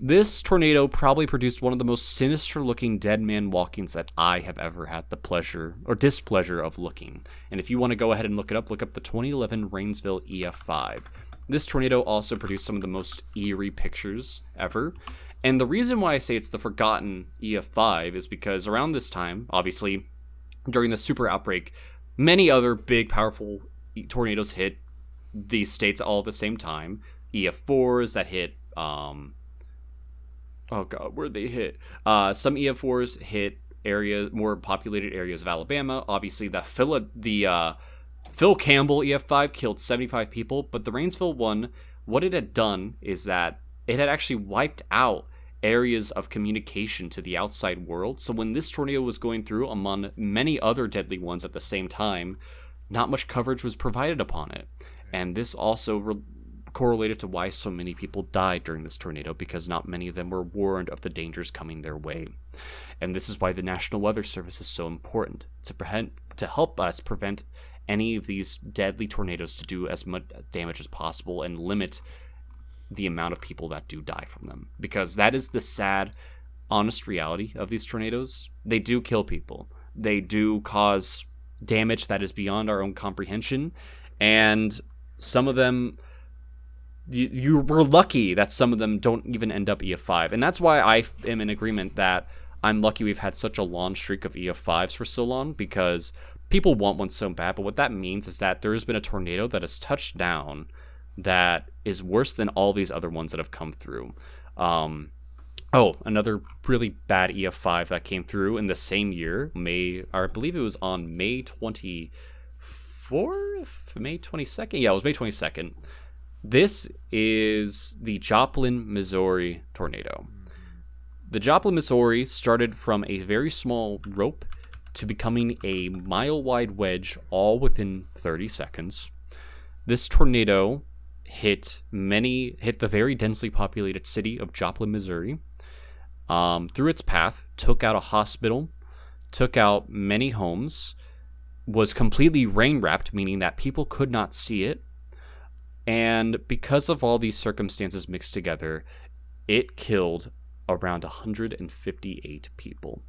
This tornado probably produced one of the most sinister-looking dead man walkings that I have ever had the pleasure or displeasure of looking. And if you want to go ahead and look up the 2011 Rainsville EF5. This tornado also produced some of the most eerie pictures ever. And the reason why I say it's the forgotten EF5 is because around this time, obviously, during the super outbreak, many other big, powerful tornadoes hit these states all at the same time. EF4s that hit, oh god, where'd they hit? Some EF4s hit more populated areas of Alabama. Obviously, Phil Campbell EF5 killed 75 people, but the Rainsville one, what it had done is that it had actually wiped out areas of communication to the outside world. So when this tornado was going through among many other deadly ones at the same time, not much coverage was provided upon it. And this also correlated to why so many people died during this tornado, because not many of them were warned of the dangers coming their way. And this is why the National Weather Service is so important, to help us prevent any of these deadly tornadoes to do as much damage as possible and limit the amount of people that do die from them. Because that is the sad, honest reality of these tornadoes. They do kill people. They do cause damage that is beyond our own comprehension. And some of them, you were lucky that some of them don't even end up EF5. And that's why I am in agreement that I'm lucky we've had such a long streak of EF5s for so long, because people want one so bad. But what that means is that there has been a tornado that has touched down that is worse than all these other ones that have come through. Another really bad EF5 that came through in the same year, I believe it was on May 24th? May 22nd? Yeah, it was May 22nd. This is the Joplin, Missouri tornado. The Joplin, Missouri started from a very small rope to becoming a mile-wide wedge all within 30 seconds. This tornado hit the very densely populated city of Joplin, Missouri. Through its path, took out a hospital, took out many homes, was completely rain-wrapped, meaning that people could not see it. And because of all these circumstances mixed together, it killed around 158 people.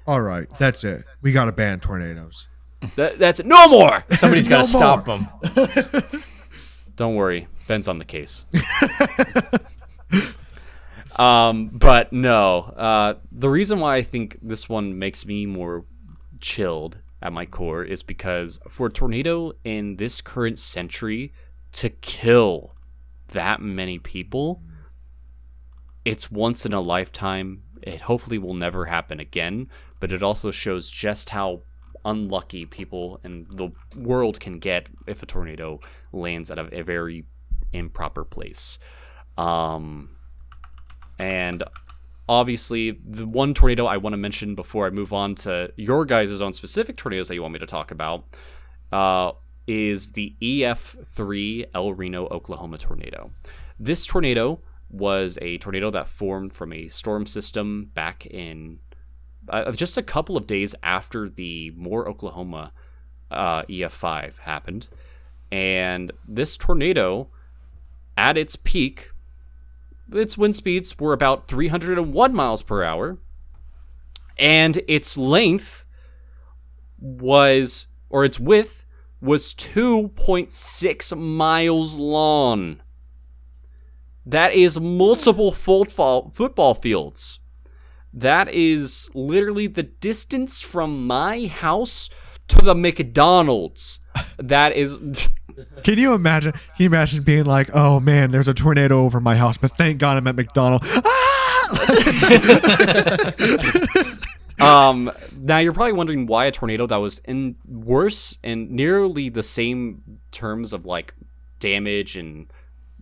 All right, that's it. We got to ban tornadoes. That's it. No more! Somebody's got to stop them. Don't worry. Ben's on the case. But no. The reason why I think this one makes me more chilled at my core is because for a tornado in this current century to kill that many people, it's once in a lifetime. It hopefully will never happen again, but it also shows just how unlucky people in the world can get if a tornado lands at a very improper place. And obviously, the one tornado I want to mention before I move on to your guys' own specific tornadoes that you want me to talk about is the EF3 El Reno, Oklahoma tornado. This tornado was a tornado that formed from a storm system back in just a couple of days after the Moore, Oklahoma EF5 happened. And this tornado, at its peak, its wind speeds were about 301 miles per hour. And its length its width was 2.6 miles long. That is multiple football fields. That is literally the distance from my house to the McDonald's. That is... Can you imagine? Can you imagine being like, "Oh man, there's a tornado over my house, but thank God I'm at McDonald's." Now you're probably wondering why a tornado that was in worse and nearly the same terms of like damage and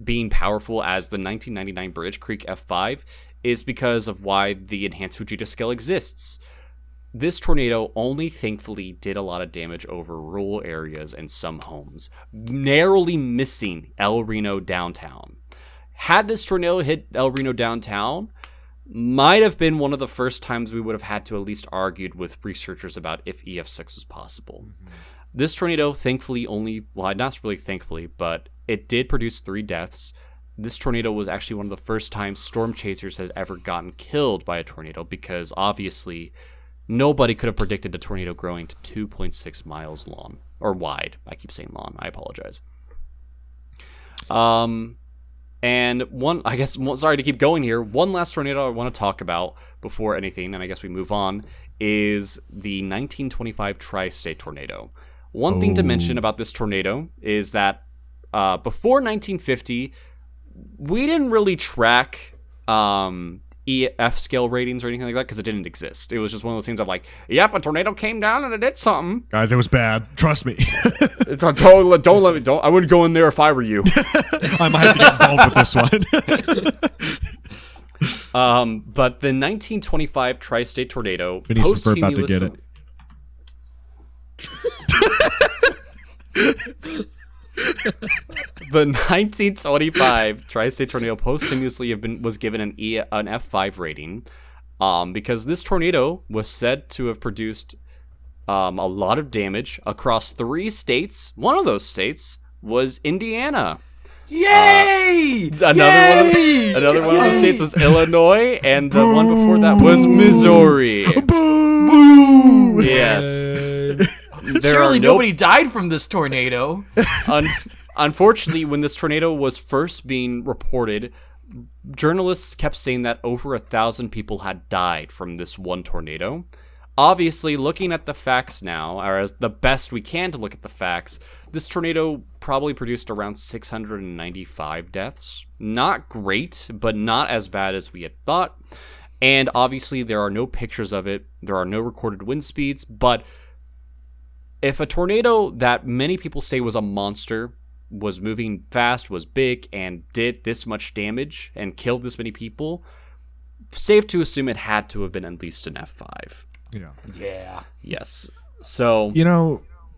being powerful as the 1999 Bridge Creek F5 is because of why the enhanced Fujita scale exists. This tornado only thankfully did a lot of damage over rural areas and some homes, narrowly missing El Reno downtown. Had this tornado hit El Reno downtown, might have been one of the first times we would have had to at least argued with researchers about if EF6 was possible. Mm-hmm. This tornado thankfully not really thankfully, but it did produce 3 deaths. this tornado was actually one of the first times storm chasers had ever gotten killed by a tornado, because obviously nobody could have predicted a tornado growing to 2.6 miles long or wide. I keep saying long. I apologize. And sorry to keep going here. One last tornado I want to talk about before anything, and I guess we move on, is the 1925 tri-state tornado. One thing to mention about this tornado is that before 1950, we didn't really track EF scale ratings or anything like that because it didn't exist. It was just one of those things of like, yep, a tornado came down and it did something. Guys, it was bad. Trust me. It's a total. Don't let me. I wouldn't go in there if I were you. I might have to get involved with this one. But the 1925 tri-state tornado. Phineas, we're about to get it. The 1925 tri-state tornado posthumously was given an F5 rating, because this tornado was said to have produced a lot of damage across 3 states. One of those states was Indiana. Yay! Another one of those states was Illinois, and the one before that was Missouri. Boo! Yes. Surely nobody died from this tornado. Unfortunately, when this tornado was first being reported, journalists kept saying that over 1,000 people had died from this one tornado. Obviously, looking at the facts now, or as the best we can to look at the facts, this tornado probably produced around 695 deaths. Not great, but not as bad as we had thought. And obviously, there are no pictures of it. There are no recorded wind speeds. But if a tornado that many people say was a monster, was moving fast, was big, and did this much damage and killed this many people, safe to assume it had to have been at least an F5. Yeah. Yes. So,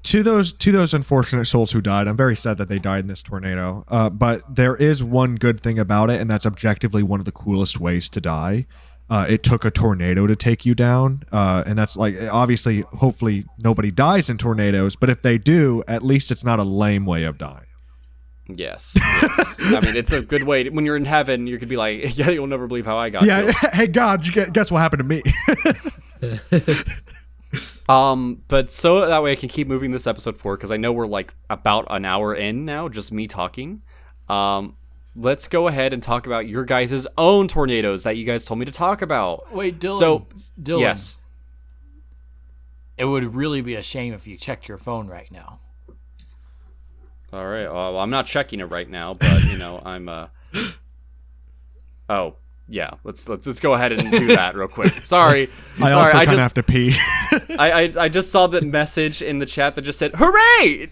to those unfortunate souls who died, I'm very sad that they died in this tornado. But there is one good thing about it, and that's objectively one of the coolest ways to die. It took a tornado to take you down, and that's like, obviously, hopefully nobody dies in tornadoes, but if they do, at least it's not a lame way of dying. Yes. I mean, it's a good way. When you're in heaven, you could be like, yeah, you'll never believe how I got killed. Hey, God, guess what happened to me? But so that way I can keep moving this episode forward, because I know we're like about an hour in now, just me talking. Let's go ahead and talk about your guys' own tornadoes that you guys told me to talk about. Wait, Dylan. Dylan. Yes. It would really be a shame if you checked your phone right now. All right. Well, I'm not checking it right now, but I'm. Oh yeah. Let's go ahead and do that real quick. Sorry. I also kind of have to pee. I just saw the message in the chat that just said "Hooray!"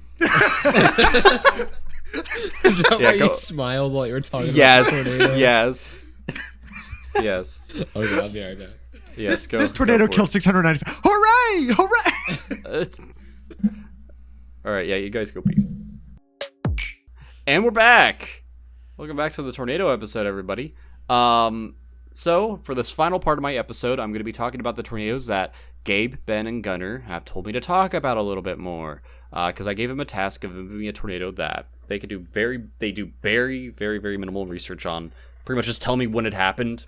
Is that why you smiled while you were talking about the tornado? Yes. Okay, I'll be right back. Yes, this tornado killed 695. Hooray! Hooray! All right, yeah, you guys go pee. And we're back. Welcome back to the tornado episode, everybody. So for this final part of my episode, I'm going to be talking about the tornadoes that Gabe, Ben, and Gunnar have told me to talk about a little bit more. Because I gave them a task of moving a tornado that they do very, very minimal research on. Pretty much just tell me when it happened,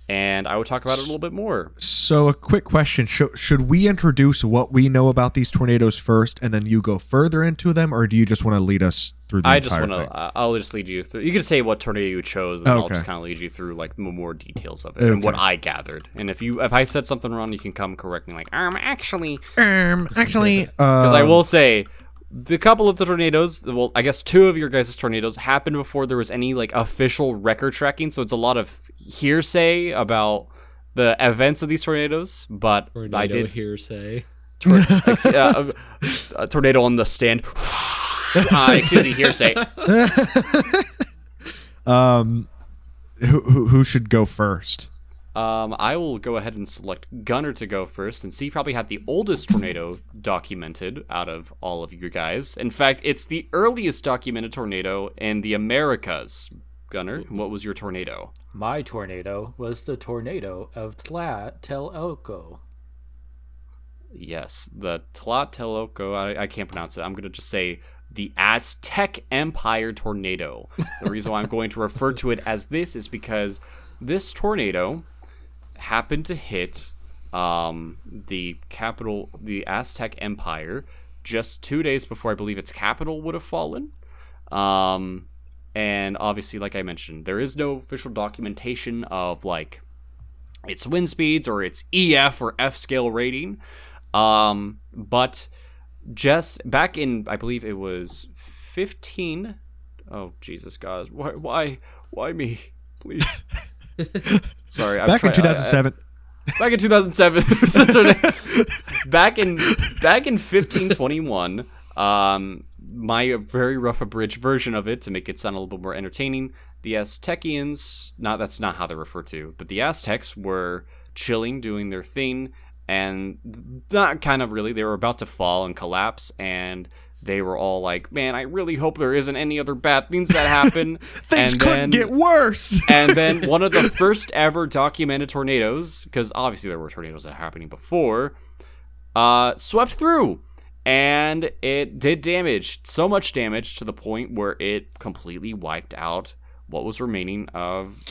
and I would talk about it a little bit more. So a quick question. Should we introduce what we know about these tornadoes first, and then you go further into them, or do you just want to lead us through the entire thing? I'll just lead you through. You can say what tornado you chose, and then I'll just kind of lead you through like more details of it and what I gathered. And if I said something wrong, you can come correct me. Like, actually, because I will say, the couple of the tornadoes, well, I guess 2 of your guys' tornadoes happened before there was any like official record tracking, so it's a lot of hearsay about the events of these tornadoes. But I did hearsay. A tornado on the stand. Excuse me, hearsay. Who should go first? I will go ahead and select Gunnar to go first, since he probably had the oldest tornado documented out of all of you guys. In fact, it's the earliest documented tornado in the Americas. Gunnar, what was your tornado? My tornado was the tornado of Tlatelolco. Yes, the Tlatelolco. I can't pronounce it. I'm going to just say the Aztec Empire tornado. The reason why I'm going to refer to it as this is because this tornado happened to hit the capital, the Aztec Empire, just 2 days before I believe its capital would have fallen. And obviously, like I mentioned, there is no official documentation of like its wind speeds or its EF or F scale rating. But just back in, I believe it was 15. Oh, Jesus God. Why me? Please. Sorry. Back in 2007. Back in 2007. back in 1521, my very rough abridged version of it to make it sound a little bit more entertaining. The Aztecians, that's not how they're referred to, but the Aztecs were chilling, doing their thing, and not kind of really, they were about to fall and collapse, and they were all like, man, I really hope there isn't any other bad things that happen. Things couldn't get worse. And then one of the first ever documented tornadoes, because obviously there were tornadoes that were happening before, swept through. And it did damage, so much damage to the point where it completely wiped out what was remaining of,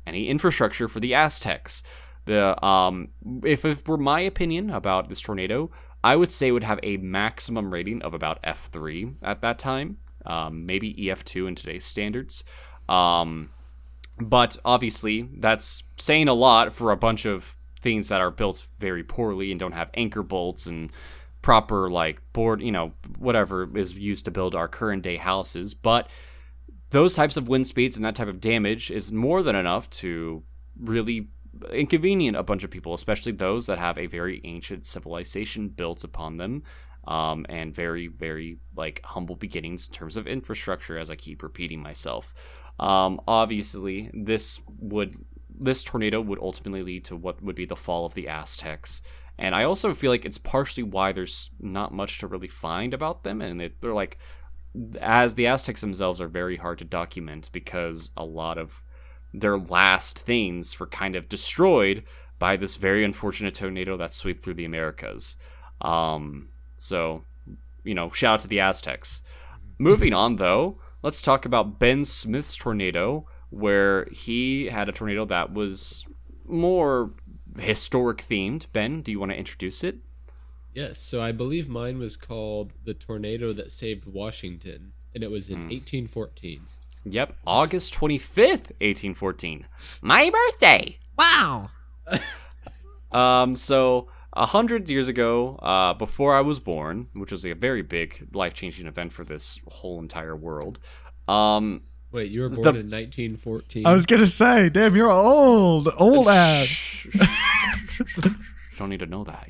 any infrastructure for the Aztecs. If it were my opinion about this tornado, I would say it would have a maximum rating of about F3 at that time, maybe EF2 in today's standards. But obviously, that's saying a lot for a bunch of things that are built very poorly and don't have anchor bolts and proper board, whatever is used to build our current day houses. But those types of wind speeds and that type of damage is more than enough to really inconvenient a bunch of people, especially those that have a very ancient civilization built upon them, and very, very humble beginnings in terms of infrastructure, as I keep repeating myself. Obviously, this tornado would ultimately lead to what would be the fall of the Aztecs. And I also feel like it's partially why there's not much to really find about them, and they're as the Aztecs themselves are very hard to document because a lot of their last things were kind of destroyed by this very unfortunate tornado that swept through the Americas. So, shout out to the Aztecs. Moving on, though, let's talk about Ben Smith's tornado, where he had a tornado that was more historic themed. Ben, do you want to introduce it? Yes, so I believe mine was called The Tornado That Saved Washington, and it was in 1814. Yep, August 25th, 1814. My birthday! Wow. So 100 years ago, before I was born, which was a very big life-changing event for this whole entire world. Wait, you were born in 1914? I was gonna say, damn, you're old ass. You don't need to know that.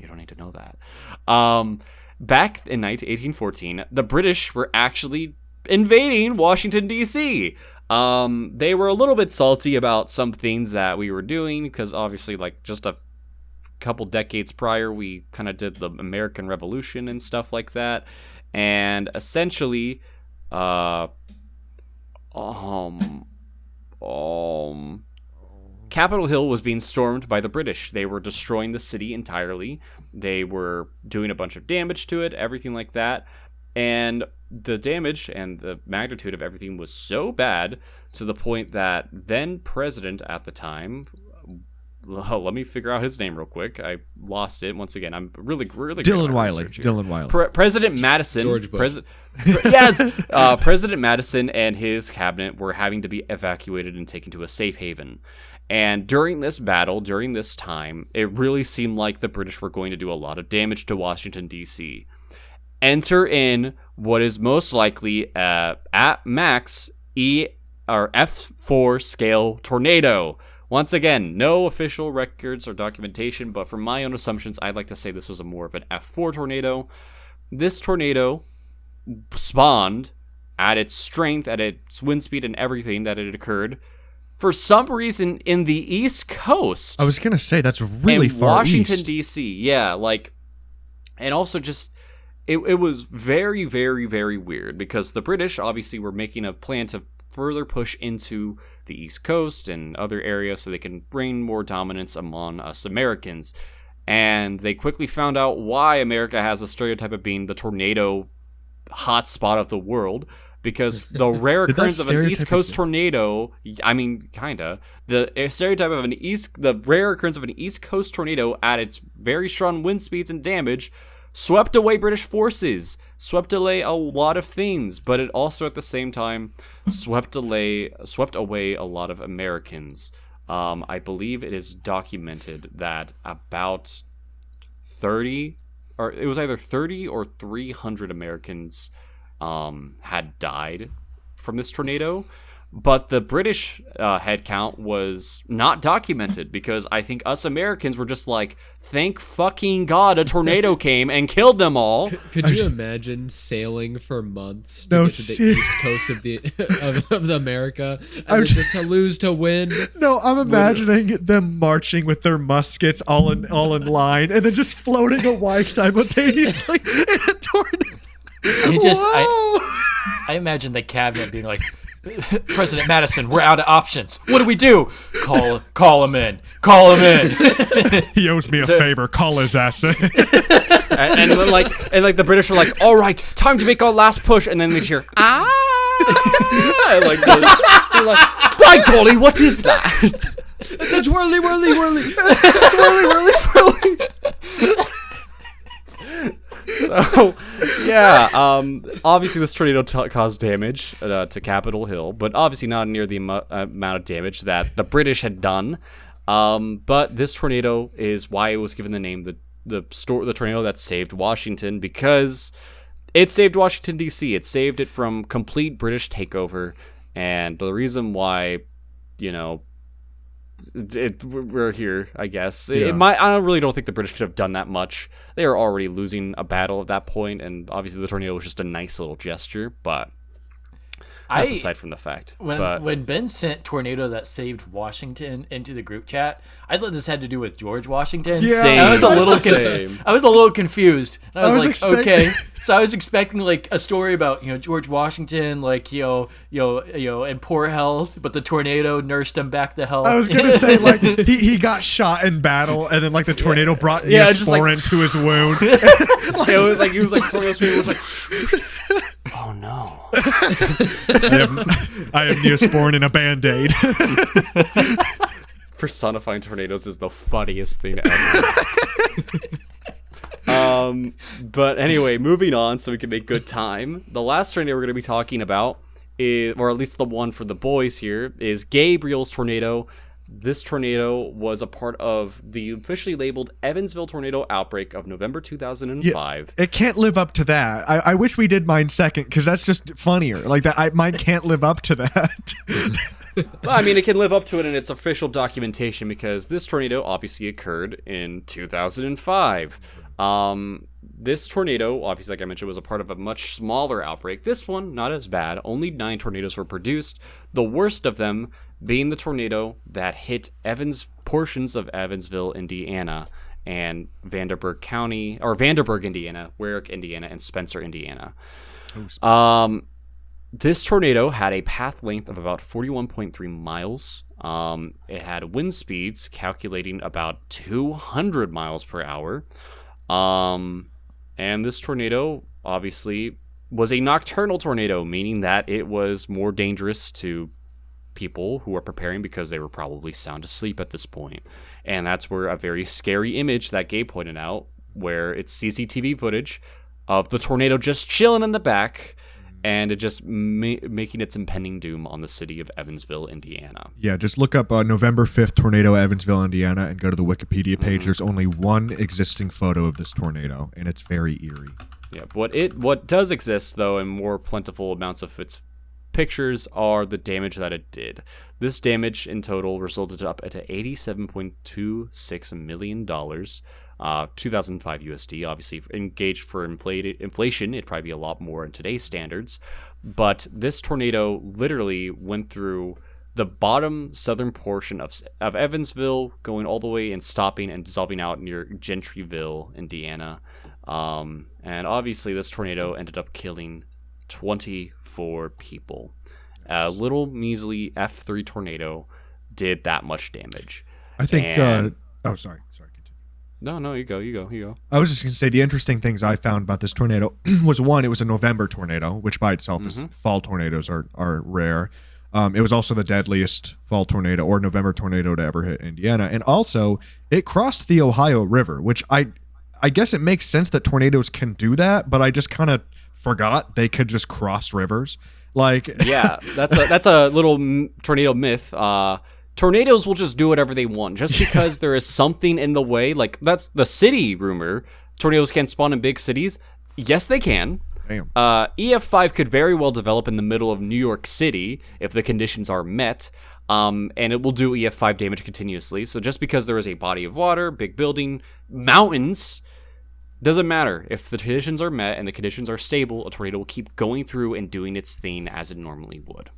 Back in 1814, the British were actually invading Washington, D.C. They were a little bit salty about some things that we were doing, because obviously, just a couple decades prior, we kind of did the American Revolution and stuff like that. And essentially, Capitol Hill was being stormed by the British. They were destroying the city entirely. They were doing a bunch of damage to it, everything like that. And the damage and the magnitude of everything was so bad to the point that then president at the time, let me figure out his name real quick. I lost it once again. I'm really Dylan Wiley. President Madison. George Bush. President Madison and his cabinet were having to be evacuated and taken to a safe haven. And during this battle, during this time, it really seemed like the British were going to do a lot of damage to Washington, D.C. Enter in what is most likely at max E or F4 scale tornado. Once again, no official records or documentation, but from my own assumptions, I'd like to say this was more of an F4 tornado. This tornado spawned at its strength, at its wind speed and everything that it occurred, for some reason in the East Coast. I was going to say, that's really far Washington, east. D.C. Yeah, and also just, it was very, very, very weird, because the British obviously were making a plan to further push into the East Coast and other areas so they can bring more dominance among us Americans. And they quickly found out why America has a stereotype of being the tornado hot spot of the world. Because the rare Did that occurrence of an East stereotype Coast exist? tornado, I mean, kinda. The stereotype of the rare occurrence of an East Coast tornado at its very strong wind speeds and damage swept away British forces, swept away a lot of things, but it also at the same time swept away a lot of Americans. I believe it is documented that about 30, or it was either 30 or 300 Americans had died from this tornado, but the British head count was not documented because I think us Americans were just like, thank fucking God a tornado came and killed them all. Could you imagine sailing for months to No, get to the east coast of the of America and then just to lose to wind? No, I'm imagining them marching with their muskets all in line, and then just floating away simultaneously in a tornado. And Whoa! I imagine the cabinet being like, President Madison, we're out of options. What do we do? Call him in. Call him in. He owes me a favor. Call his ass in. and then like the British are like, all right, time to make our last push, and then they hear they're like, by golly, what is that? It's a twirly whirly whirly. So, yeah, obviously this tornado caused damage to Capitol Hill, but obviously not near the amount of damage that the British had done. But this tornado is why it was given the name the tornado that saved Washington, because it saved Washington, D.C. It saved it from complete British takeover, and the reason why, we're here, I guess. Yeah. I really don't think the British could have done that much. They were already losing a battle at that point, and obviously the tornado was just a nice little gesture, but that's aside from the fact. When Ben sent tornado that saved Washington into the group chat, I thought this had to do with George Washington. Yeah. Same. I was a little Same. I was a little confused. And I was like, expecting- okay. So I was expecting like a story about George Washington, like in poor health, but the tornado nursed him back to health. I was gonna say, like, he got shot in battle, and then like the tornado brought Neosporin to his wound. It was like tornado speed was like, oh no. I have Neosporin in a Band-Aid. Personifying tornadoes is the funniest thing ever. But anyway, moving on so we can make good time. The last tornado we're going to be talking about is, or at least the one for the boys here, is Gabriel's tornado. This tornado was a part of the officially labeled Evansville tornado outbreak of November 2005. It can't live up to that. I wish we did mine second, because that's just funnier. Like that, mine can't live up to that. I mean, it can live up to it in its official documentation because this tornado obviously occurred in 2005. This tornado, obviously, like I mentioned, was a part of a much smaller outbreak. This one, not as bad. Only 9 tornadoes were produced. The worst of them being the tornado that hit portions of Evansville, Indiana, and Vanderburgh County, or Vanderburgh, Indiana, Warwick, Indiana, and Spencer, Indiana. This tornado had a path length of about 41.3 miles. It had wind speeds calculating about 200 miles per hour. And this tornado, obviously, was a nocturnal tornado, meaning that it was more dangerous to people who were preparing because they were probably sound asleep at this point. And that's where a very scary image that Gabe pointed out, where it's CCTV footage of the tornado just chilling in the back, and it just making its impending doom on the city of Evansville, Indiana. Yeah, just look up November 5th tornado, Evansville, Indiana, and go to the Wikipedia page. There's only one existing photo of this tornado, and it's very eerie. Yeah, what does exist, though, in more plentiful amounts of its pictures are the damage that it did. This damage in total resulted up at $87.26 million, 2005 USD. Obviously, engaged for inflation, it'd probably be a lot more in today's standards. But this tornado literally went through the bottom southern portion of Evansville, going all the way and stopping and dissolving out near Gentryville, Indiana. And obviously, this tornado ended up killing 24 people. A little measly F3 tornado did that much damage. I think. And- Sorry. Continue. No, you go. I was just going to say the interesting things I found about this tornado was one, it was a November tornado, which by itself is fall tornadoes are rare. It was also the deadliest fall tornado or November tornado to ever hit Indiana. And also, it crossed the Ohio River, which I guess it makes sense that tornadoes can do that, but I just kind of forgot they could just cross rivers. Like, yeah, that's a little tornado myth. Tornadoes will just do whatever they want. Just because there is something in the way, like that's the city rumor, tornadoes can spawn in big cities. Yes, they can. Damn. EF5 could very well develop in the middle of New York City if the conditions are met, and it will do EF5 damage continuously. So just because there is a body of water, big building, mountains, doesn't matter. If the conditions are met and the conditions are stable, a tornado will keep going through and doing its thing as it normally would.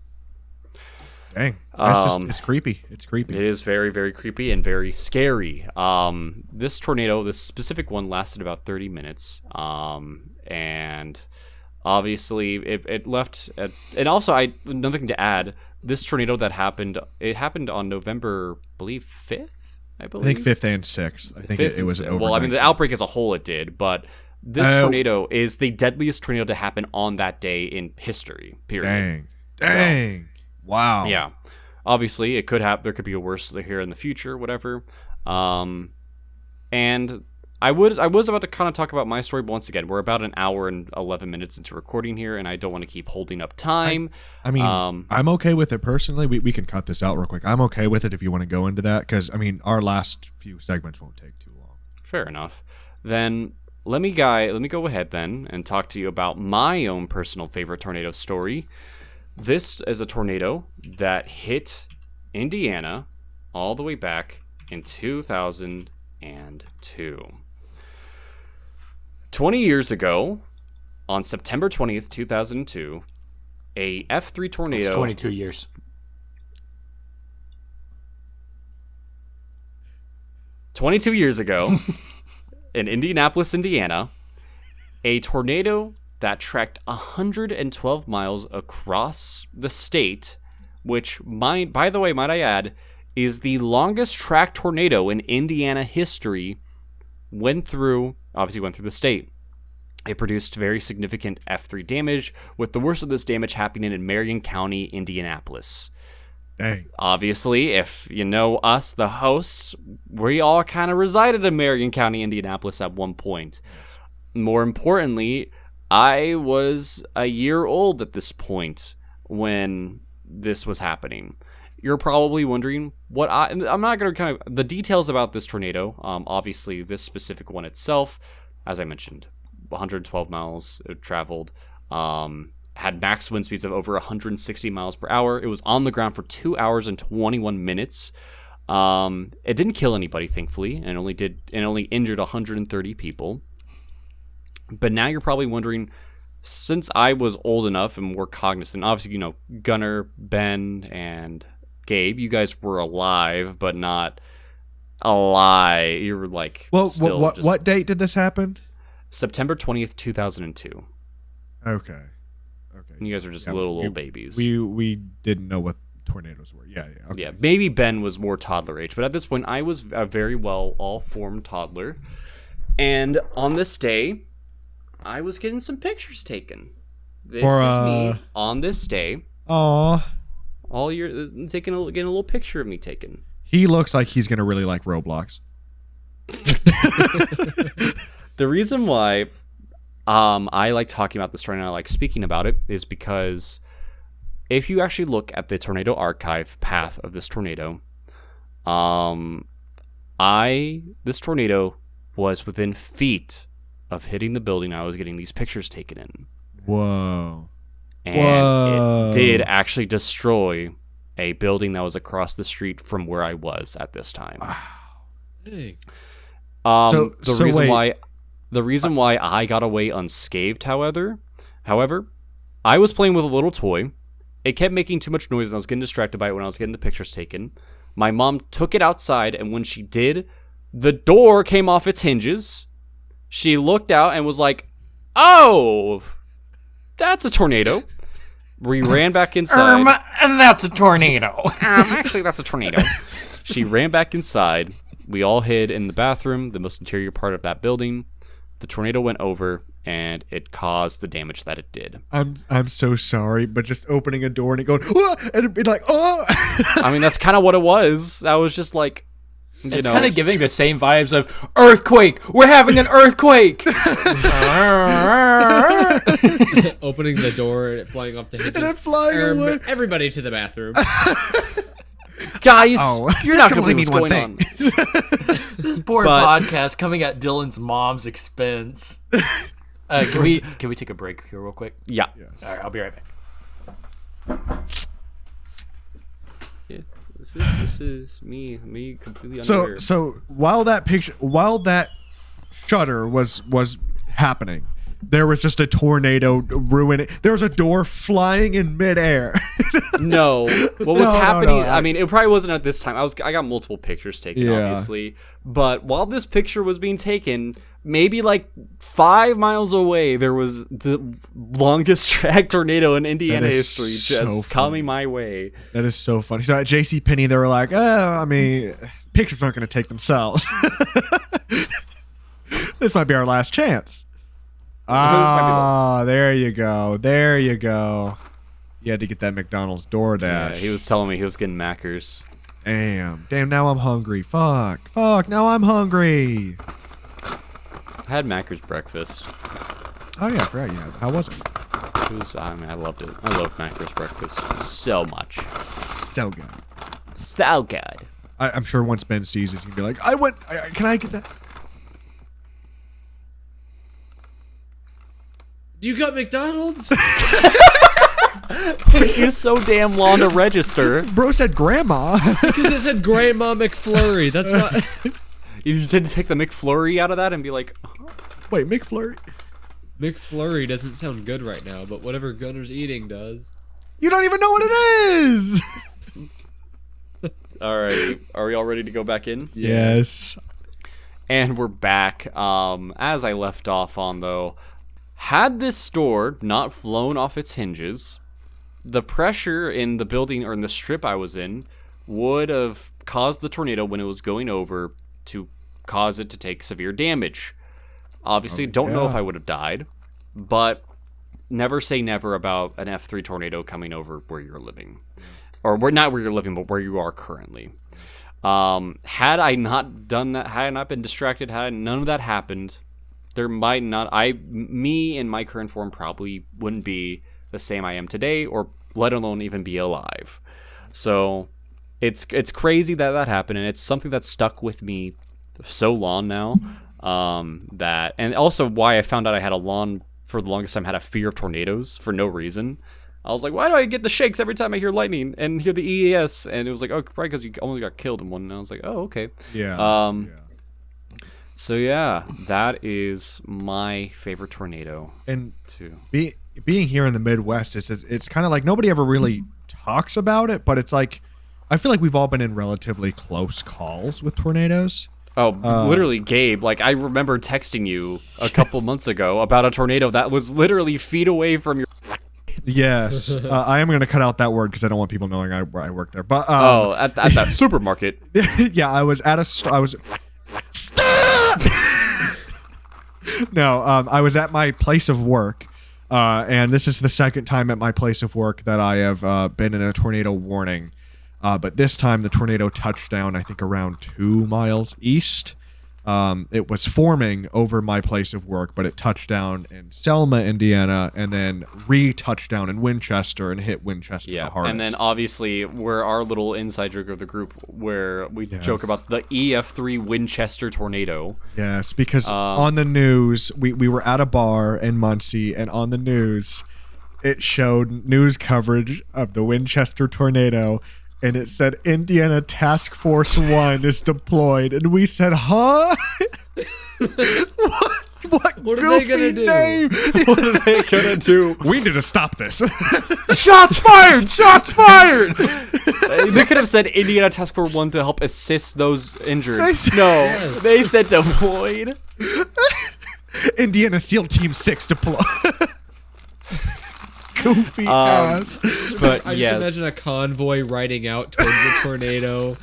Dang. That's it's creepy. It's creepy. It is very, very creepy and very scary. This tornado, this specific one, lasted about 30 minutes. And obviously it left... and also, another thing to add, this tornado that happened, it happened on November, I believe, 5th? I think 5th and 6th. I think it was overnight. Well, I mean, the outbreak as a whole it did, but this tornado is the deadliest tornado to happen on that day in history, period. Dang. Wow. Yeah. Obviously, it could happen. There could be a worse here in the future, whatever. And I was about to kind of talk about my story, but once again, we're about an hour and 11 minutes into recording here, and I don't want to keep holding up time. I mean, I'm okay with it personally. We can cut this out real quick. I'm okay with it if you want to go into that, because, I mean, our last few segments won't take too long. Fair enough. Then let me go ahead then and talk to you about my own personal favorite tornado story. This is a tornado that hit Indiana all the way back in 2002. 20 years ago, on September 20th, 2002, a F3 tornado... It's 22 years. ...22 years ago, in Indianapolis, Indiana, a tornado that tracked 112 miles across the state, which, by the way, might I add, is the longest tracked tornado in Indiana history, went through the state. It produced very significant F3 damage, with the worst of this damage happening in Marion County, Indianapolis. Dang. Obviously, if you know us, the hosts, we all kind of resided in Marion County, Indianapolis at one point. More importantly, I was a year old at this point when this was happening. You're probably wondering I'm not going to kind of the details about this tornado. Obviously, this specific one itself, as I mentioned, 112 miles it traveled, had max wind speeds of over 160 miles per hour. It was on the ground for 2 hours and 21 minutes. It didn't kill anybody, thankfully, and only injured 130 people. But now you're probably wondering, since I was old enough and more cognizant, obviously, you know, Gunnar, Ben, and Gabe, you guys were alive, but not alive. You were like, well, still what date did this happen? September 20th, 2002. Okay. And you guys were just little babies. We didn't know what tornadoes were. Yeah. Okay. Yeah, maybe Ben was more toddler age, but at this point, I was a very well all-formed toddler. And on this day, I was getting some pictures taken. This is me on this day. Aw. All year, getting a little picture of me taken. He looks like he's gonna really like Roblox. The reason why I like talking about this tornado and I like speaking about it is because if you actually look at the tornado archive path of this tornado, this tornado was within feet of hitting the building I was getting these pictures taken in. Whoa. And it did actually destroy a building that was across the street from where I was at this time. Hey. The reason why I got away unscathed, however, I was playing with a little toy. It kept making too much noise and I was getting distracted by it when I was getting the pictures taken. My mom took it outside, and when she did, the door came off its hinges. She looked out and was like, "Oh, that's a tornado." We ran back inside. And that's a tornado. Actually, that's a tornado. She ran back inside, We all hid in the bathroom, the most interior part of that building. The tornado went over, and it caused the damage that it did. I'm so sorry, but just opening a door and it going, "Whoa," and it'd be like, oh. I mean, that's kind of what it was. I was just like, it's kind of giving the same vibes of earthquake. We're having an earthquake. Opening the door and it flying off the hinges. And it flying away. Everybody to the bathroom. Guys, Oh, you're just not gonna going to believe what's leave me going one on. This poor But- podcast coming at Dylan's mom's expense. Can we take a break here real quick? Yeah. All right, I'll be right back. Yeah. This is me completely unaware. So while that shutter was happening, there was just a tornado ruining. There was a door flying in midair. No, what was No, happening? no, I mean, it probably wasn't at this time. I got multiple pictures taken, Yeah. obviously. But while this picture was being taken, maybe like 5 miles away, there was the longest track tornado in Indiana That is history so just funny. coming my way. That is so funny. So at JCPenney, they were like, "Oh, I mean, pictures aren't going to take themselves. This might be our last chance." Ah, there you go. There you go. You had to get that McDonald's DoorDash. Yeah, he was telling me he was getting Mackers. Damn. Now I'm hungry. Fuck. Now I'm hungry. I had Mackers breakfast. Oh yeah, right. Yeah. How was it? I mean, I loved it. I love Mackers breakfast so much. So good. So good. I'm sure once Ben sees this, he'll be like, can I get that? You got McDonald's? Took you so damn long to register. Bro said grandma. Because it said Grandma McFlurry. That's not... You didn't take the McFlurry out of that and be like, Wait, McFlurry? McFlurry doesn't sound good right now, but whatever Gunner's eating does. You don't even know what it is. all right, are we all ready to go back in? Yes. And we're back. As I left off on, though, had this store not flown off its hinges, the pressure in the building or in the strip I was in would have caused the tornado when it was going over to cause it to take severe damage. Obviously, don't know if I would have died, but never say never about an F3 tornado coming over where you're living. Or not where you're living, but where you are currently. Had I not done that, had I not been distracted, had none of that happened, there might not, me in my current form probably wouldn't be the same I am today, or let alone even be alive. So it's crazy that happened, and it's something that's stuck with me so long now. And also why I found out I had for the longest time had a fear of tornadoes for no reason. I was like, why do I get the shakes every time I hear lightning and hear the EAS? And it was like, oh, probably because you only got killed in one. And I was like, oh, okay. Yeah. So yeah, that is my favorite tornado And too. being here in the Midwest, it's kind of like nobody ever really talks about it, but it's like I feel like we've all been in relatively close calls with tornadoes. Oh, literally, Gabe. Like, I remember texting you a couple months ago about a tornado that was literally feet away from your. Yes, I am going to cut out that word because I don't want people knowing I work there. But at that supermarket. yeah, I was at I was. Stop! No, I was at my place of work, and this is the second time at my place of work that I have been in a tornado warning. But this time the tornado touched down, I think, around 2 miles east. It was forming over my place of work, but it touched down in Selma, Indiana, and then re-touched down in Winchester and hit Winchester the hardest. And then obviously we're our little inside joke of the group where we joke about the EF3 Winchester tornado. Yes, because on the news, we were at a bar in Muncie, and on the news, it showed news coverage of the Winchester tornado, and it said Indiana Task Force 1 is deployed, and we said, huh? What What are goofy they gonna do? name? What are they gonna do? We need to stop this. Shots fired! Shots fired! They could have said Indiana Task Force 1 to help assist those injured. No, they said deployed. Indiana SEAL Team 6 deployed. Goofy ass. But I just yes. imagine a convoy riding out towards the tornado.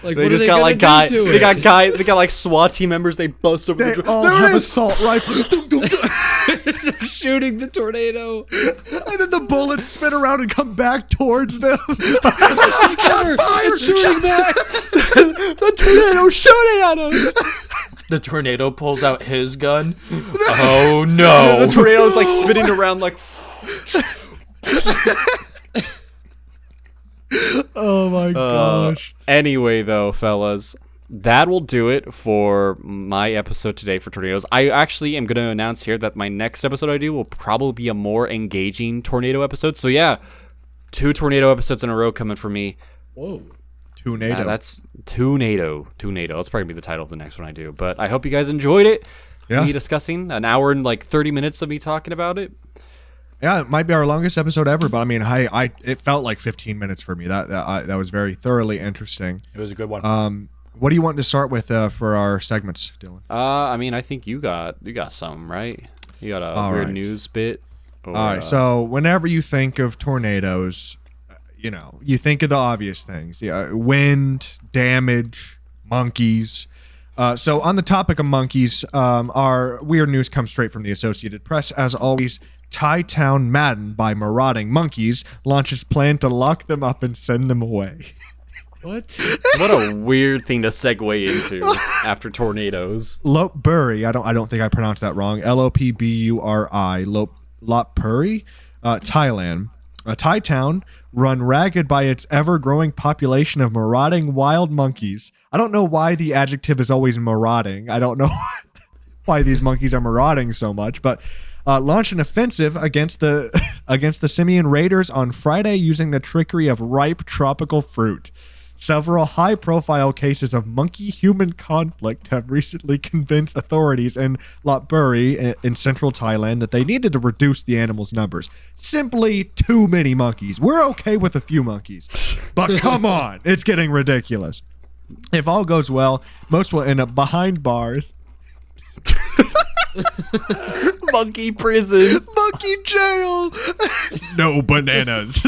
Like, They what just are they got gonna like do to they it? got they got like SWAT team members. They bust over They the all There have it is! assault rifles. Start shooting the tornado. And then the bullets spin around and come back towards them. Fire shooting back. The tornado shooting at us. The tornado pulls out his gun. Oh no! The tornado's like spinning around like. Oh my gosh. Anyway, though, fellas, that will do it for my episode today for tornadoes. I actually am going to announce here that my next episode I do will probably be a more engaging tornado episode. So yeah, 2 tornado episodes in a row coming for me. Whoa. Tornado. That's Tornado. That's probably gonna be the title of the next one I do. But I hope you guys enjoyed it. Yeah. Me discussing an hour and like 30 minutes of me talking about it. Yeah, it might be our longest episode ever, but I mean, it felt like 15 minutes for me. That was very thoroughly interesting. It was a good one. What do you want to start with for our segments, Dylan? I mean, I think you got something, right? You got a All weird right. news bit. Or, All right, so whenever you think of tornadoes, you think of the obvious things. Yeah, wind, damage, monkeys. So on the topic of monkeys, our weird news comes straight from the Associated Press. As always, Thai town maddened by marauding monkeys launches plan to lock them up and send them away. What? what a weird thing to segue into after tornadoes. Lopburi, I don't think I pronounced that wrong. Lopburi, Lopburi, Thailand. A Thai town run ragged by its ever-growing population of marauding wild monkeys. I don't know why the adjective is always marauding. I don't know why these monkeys are marauding so much, but launched an offensive against the simian raiders on Friday using the trickery of ripe tropical fruit. Several high-profile cases of monkey-human conflict have recently convinced authorities in Lopburi in central Thailand that they needed to reduce the animals' numbers. Simply too many monkeys. We're okay with a few monkeys, but come on, it's getting ridiculous. If all goes well, most will end up behind bars. Monkey prison. Monkey jail. No bananas.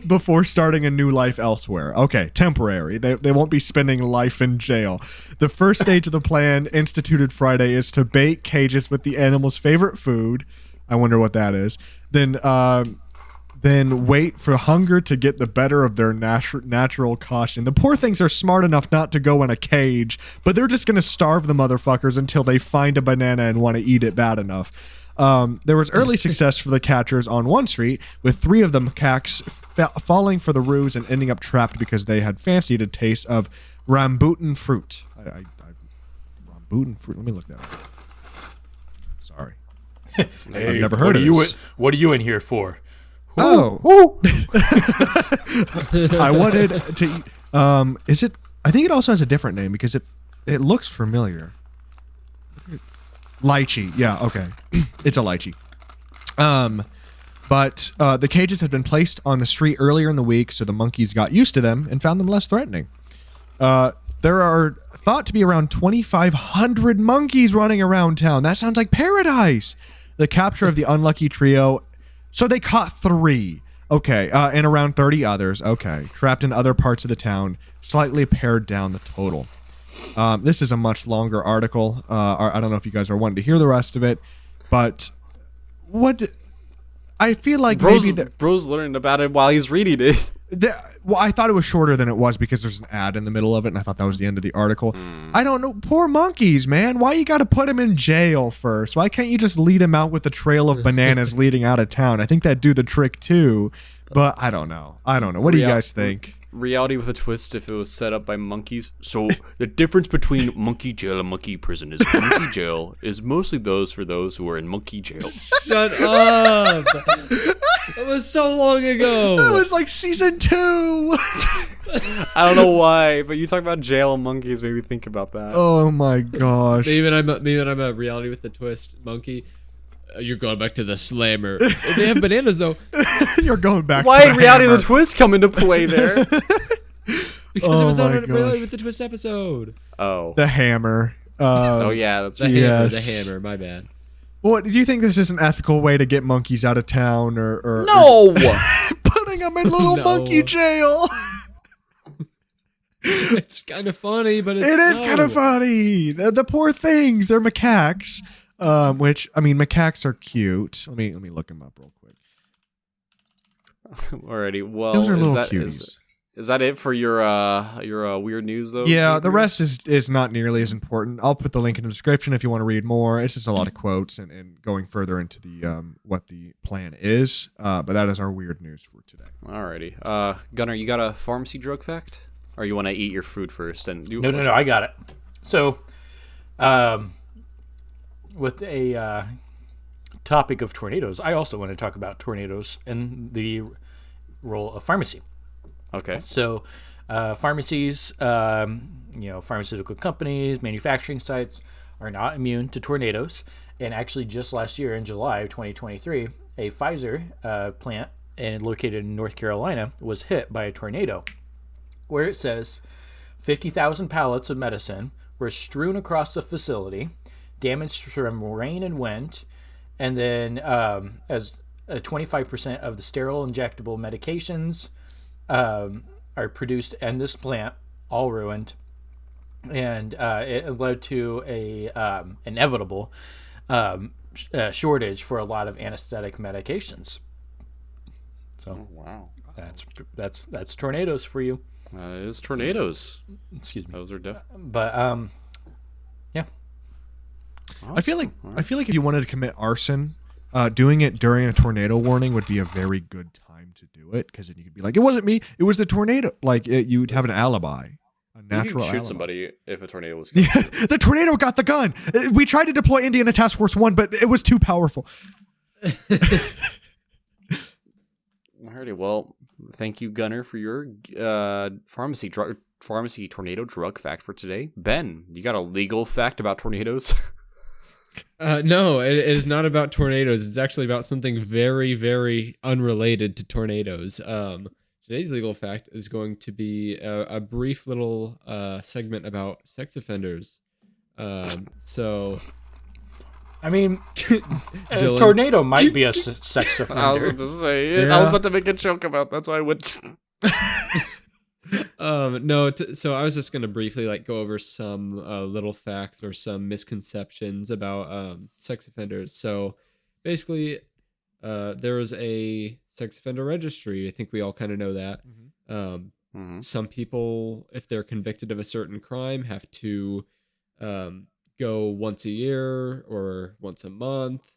Before starting a new life elsewhere. Okay, temporary. They won't be spending life in jail. The first stage of the plan, instituted Friday, is to bait cages with the animal's favorite food. I wonder what that is. Then wait for hunger to get the better of their natural caution. The poor things are smart enough not to go in a cage, but they're just going to starve the motherfuckers until they find a banana and want to eat it bad enough. There was early success for the catchers on one street, with 3 of them macaques falling for the ruse and ending up trapped because they had fancied a taste of rambutan fruit. Rambutan fruit? Let me look that up. Sorry. Hey, I've never heard of this. What are you in here for? Oh. I wanted to eat. Is it? I think it also has a different name because it looks familiar. Lychee. Yeah, okay. It's a lychee. But the cages had been placed on the street earlier in the week, so the monkeys got used to them and found them less threatening. There are thought to be around 2,500 monkeys running around town. That sounds like paradise. The capture of the unlucky trio. So they caught 3. Okay. And around 30 others. Okay. Trapped in other parts of the town. Slightly pared down the total. This is a much longer article. I don't know if you guys are wanting to hear the rest of it. But I feel like Bro's learning about it while he's reading it. Well, I thought it was shorter than it was because there's an ad in the middle of it, and I thought that was the end of the article. I don't know. Poor monkeys, man. Why you got to put them in jail first? Why can't you just lead them out with the trail of bananas leading out of town? I think that'd do the trick too, but I don't know. What do you guys think? Reality with a twist if it was set up by monkeys. So the difference between monkey jail and monkey prison is monkey jail is mostly for those who are in monkey jail. Shut up. That was so long ago. That was like season 2. I don't know why, but you talk about jail and monkeys made me think about that. Oh my gosh. Maybe I'm a reality with the twist monkey. You're going back to the slammer. They have bananas though. You're going back. Why to did the reality hammer. of the twist come into play there? Because it was Oh on my a reality gosh. with the twist episode. Oh. The hammer. Oh yeah, that's The right. hammer, Yes. the hammer. My bad. What do you think? This is an ethical way to get monkeys out of town, or No! putting them in little No. monkey jail? It's kind of funny, but It is kind of funny. The poor things. They're macaques. Which, I mean, macaques are cute. Let me look them up real quick. Alrighty. Well, Those are little that, cuties. is that it for your weird news though? Yeah, the Gabriel? rest is not nearly as important. I'll put the link in the description if you want to read more. It's just a lot of quotes and going further into the what the plan is. But that is our weird news for today. Alrighty. Gunnar, you got a pharmacy drug fact? Or you want to eat your food first? And No, I got it. So, with a topic of tornadoes, I also want to talk about tornadoes and the role of pharmacy. Okay. So, pharmacies, pharmaceutical companies, manufacturing sites are not immune to tornadoes. And actually, just last year in July of 2023, a Pfizer plant located in North Carolina was hit by a tornado, where it says 50,000 pallets of medicine were strewn across the facility, damaged from rain and wind, and then as 25% of the sterile injectable medications are produced in this plant, all ruined, and it led to a inevitable shortage for a lot of anesthetic medications. So Wow. that's tornadoes for you. It is tornadoes. Excuse me. Those are definitely. But yeah. I feel like if you wanted to commit arson, doing it during a tornado warning would be a very good time to do it, because then you could be like, it wasn't me, it was the tornado. Like you'd have an alibi, a natural shoot alibi. somebody if a tornado was coming. Yeah, the tornado got the gun. We tried to deploy Indiana Task Force 1, but it was too powerful. Alrighty, well, thank you, Gunnar, for your pharmacy tornado drug fact for today. Ben, you got a legal fact about tornadoes? No, it is not about tornadoes. It's actually about something very, very unrelated to tornadoes. Today's legal fact is going to be a brief little segment about sex offenders. So, I mean, a Dylan. tornado might be a sex I was offender. about to say, Yeah. I was about to make a joke about that's why I would. no, so I was just gonna briefly go over some little facts or some misconceptions about sex offenders. So basically, there is a sex offender registry. I think we all kind of know that. Some people, if they're convicted of a certain crime, have to go once a year or once a month.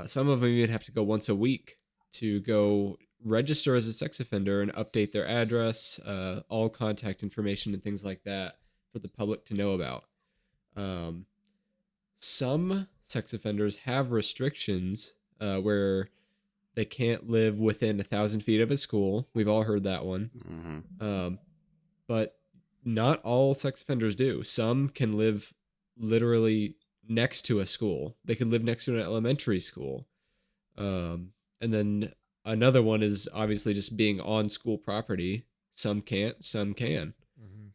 Some of them even have to go once a week to go register as a sex offender and update their address, all contact information and things like that for the public to know about. Some sex offenders have restrictions where they can't live within 1,000 feet of a school. We've all heard that one. But not all sex offenders do. Some can live literally next to a school. They could live next to an elementary school. And then another one is obviously just being on school property. Some can't, some can.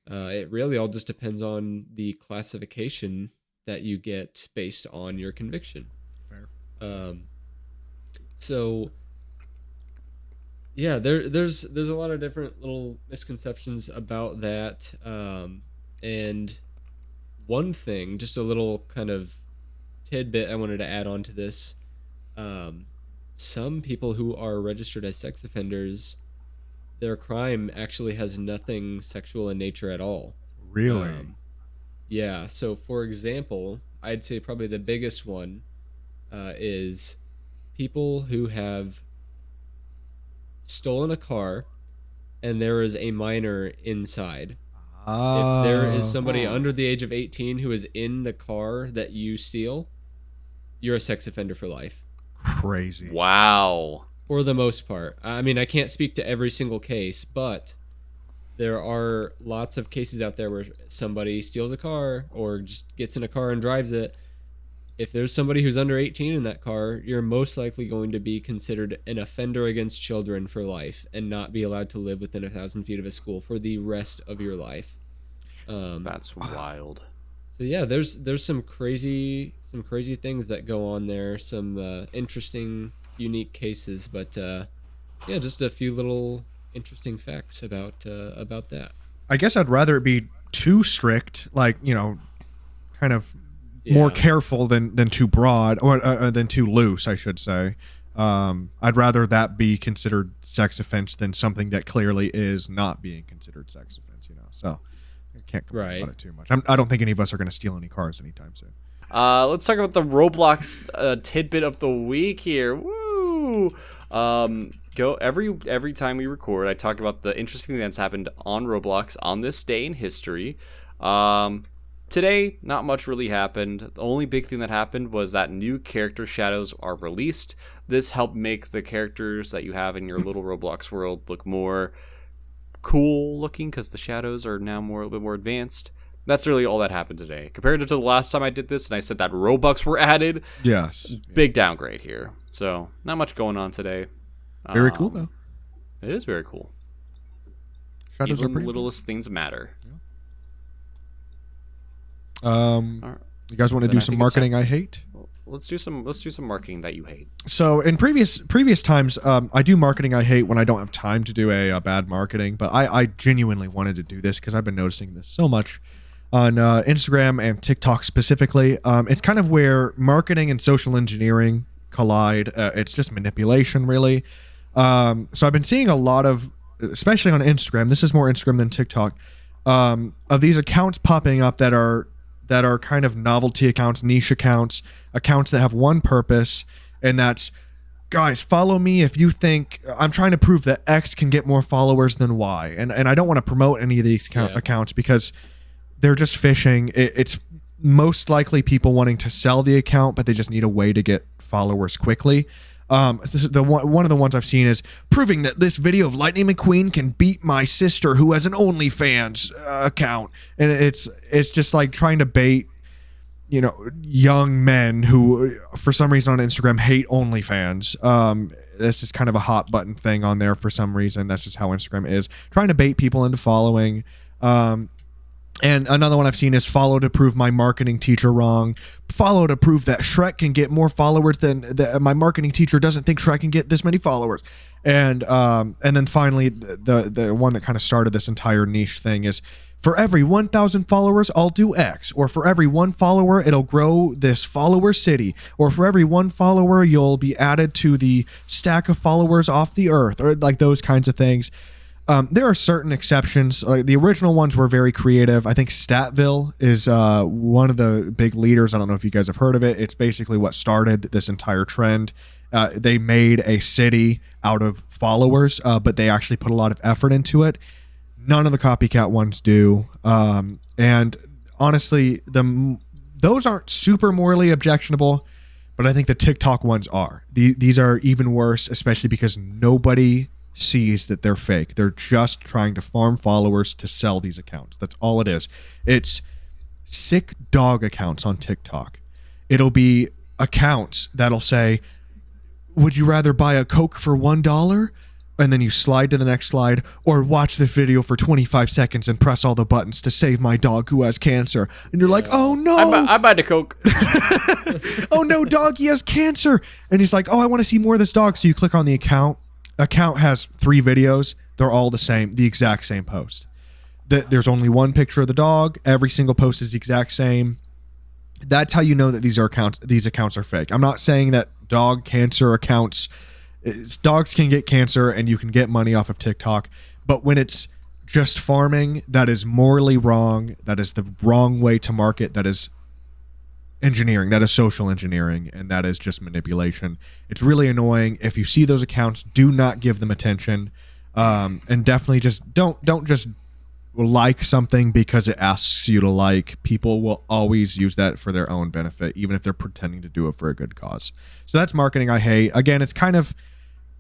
It really all just depends on the classification that you get based on your conviction. Fair. So yeah, there's a lot of different little misconceptions about that. And one thing, just a little kind of tidbit I wanted to add on to this. Some people who are registered as sex offenders, their crime actually has nothing sexual in nature at all. Really? Yeah. So, for example, I'd say probably the biggest one is people who have stolen a car and there is a minor inside. If there is somebody under the age of 18 who is in the car that you steal, you're a sex offender for life. Crazy. Wow. For the most part. I mean, I can't speak to every single case, but there are lots of cases out there where somebody steals a car or just gets in a car and drives it. If there's somebody who's under 18 in that car, you're most likely going to be considered an offender against children for life and not be allowed to live within 1,000 feet of a school for the rest of your life. That's wild. So yeah, there's some crazy things that go on there, some interesting, unique cases, but yeah, just a few little interesting facts about that. I guess I'd rather it be too strict, like, kind of more careful than too broad, or than too loose, I should say. I'd rather that be considered sex offense than something that clearly is not being considered sex offense, So I can't complain about it too much. I don't think any of us are going to steal any cars anytime soon. Let's talk about the Roblox tidbit of the week here. Woo! Go every time we record, I talk about the interesting thing that's happened on Roblox on this day in history. Today, not much really happened. The only big thing that happened was that new character shadows are released. This helped make the characters that you have in your little Roblox world look more cool looking because the shadows are now a little bit more advanced. That's really all that happened today. Compared to the last time I did this and I said that Robux were added, yes, big downgrade here. So, not much going on today. Very cool, though. It is very cool. Shadows Even are pretty littlest things matter. You guys want to do some marketing I hate? Let's do some marketing that you hate. So in previous times, I do marketing I hate when I don't have time to do a bad marketing, but I genuinely wanted to do this because I've been noticing this so much on Instagram and TikTok specifically. It's kind of where marketing and social engineering collide. It's just manipulation, really. So I've been seeing a lot of, especially on Instagram, this is more Instagram than TikTok, of these accounts popping up that are kind of novelty accounts, niche accounts that have one purpose, and that's, guys, follow me if you think I'm trying to prove that X can get more followers than Y. And I don't want to promote any of these accounts because they're just phishing. It's most likely people wanting to sell the account, but they just need a way to get followers quickly. One of the ones I've seen is proving that this video of Lightning McQueen can beat my sister who has an OnlyFans account, and it's just like trying to bait, young men who for some reason on Instagram hate OnlyFans. That's just kind of a hot button thing on there for some reason. That's just how Instagram is, trying to bait people into following. And another one I've seen is follow to prove my marketing teacher wrong. Follow to prove that Shrek can get more followers than my marketing teacher doesn't think Shrek can get this many followers. And then finally, the one that kind of started this entire niche thing is, for every 1,000 followers, I'll do X. Or for every one follower, it'll grow this follower city. Or for every one follower, you'll be added to the stack of followers off the earth. Or like those kinds of things. There are certain exceptions. Like the original ones were very creative. I think Statville is one of the big leaders. I don't know if you guys have heard of it. It's basically what started this entire trend. They made a city out of followers, but they actually put a lot of effort into it. None of the copycat ones do. And honestly, those aren't super morally objectionable, but I think the TikTok ones are. These are even worse, especially because nobody sees that they're fake. They're just trying to farm followers to sell these accounts. That's all it is. It's sick dog accounts on TikTok. It'll be accounts that'll say, would you rather buy a Coke for $1? And then you slide to the next slide, or watch this video for 25 seconds and press all the buttons to save my dog who has cancer. And you're like, oh no. I buy the Coke. Oh no, dog, he has cancer. And he's like, oh, I want to see more of this dog. So you click on the account. Account has 3 videos. They're all the exact same post. There's only one picture of the dog. Every single post is the exact same. That's how you know that these accounts are fake. I'm not saying that dog cancer accounts, dogs can get cancer and you can get money off of TikTok, but when it's just farming, that is morally wrong. That is the wrong way to market. That is engineering, that is social engineering, and that is just manipulation. It's really annoying. If you see those accounts, do not give them attention, and definitely just don't just like something because it asks you to like. People will always use that for their own benefit, even if they're pretending to do it for a good cause. So that's marketing I hate. Again, it's kind of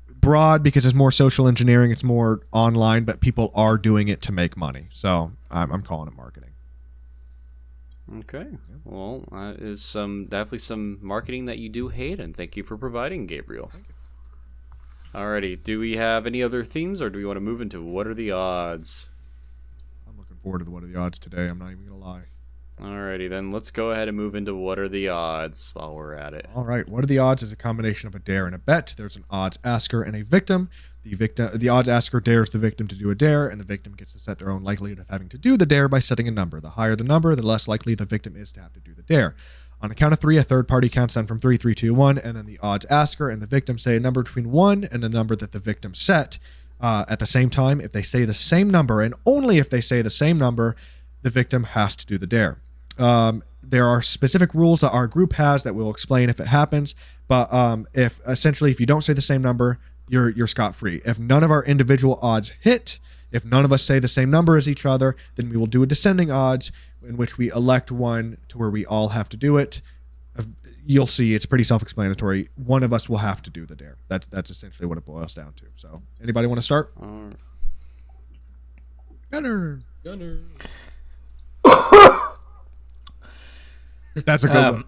broad because it's more social engineering, it's more online, but people are doing it to make money. So I'm calling it marketing. Okay. Well, is definitely some marketing that you do hate, and thank you for providing, Gabriel. Alrighty. Do we have any other themes, or do we want to move into what are the odds? I'm looking forward to the what are the odds today. I'm not even gonna lie. Alrighty, then let's go ahead and move into what are the odds while we're at it. All right. What are the odds is a combination of a dare and a bet. There's an odds asker and a victim. The odds asker dares the victim to do a dare, and the victim gets to set their own likelihood of having to do the dare by setting a number. The higher the number, the less likely the victim is to have to do the dare. On a count of 3, a third party counts down from 3, 3, 2, 1, and then the odds asker and the victim say a number between 1 and the number that the victim set. At the same time, if they say the same number, and only if they say the same number, the victim has to do the dare. There are specific rules that our group has that we'll explain if it happens, but if you don't say the same number, you're scot-free. If none of our individual odds hit, if none of us say the same number as each other, then we will do a descending odds in which we elect one to where we all have to do it. You'll see it's pretty self-explanatory. One of us will have to do the dare. That's essentially what it boils down to. So, anybody want to start? Gunner. That's a good one.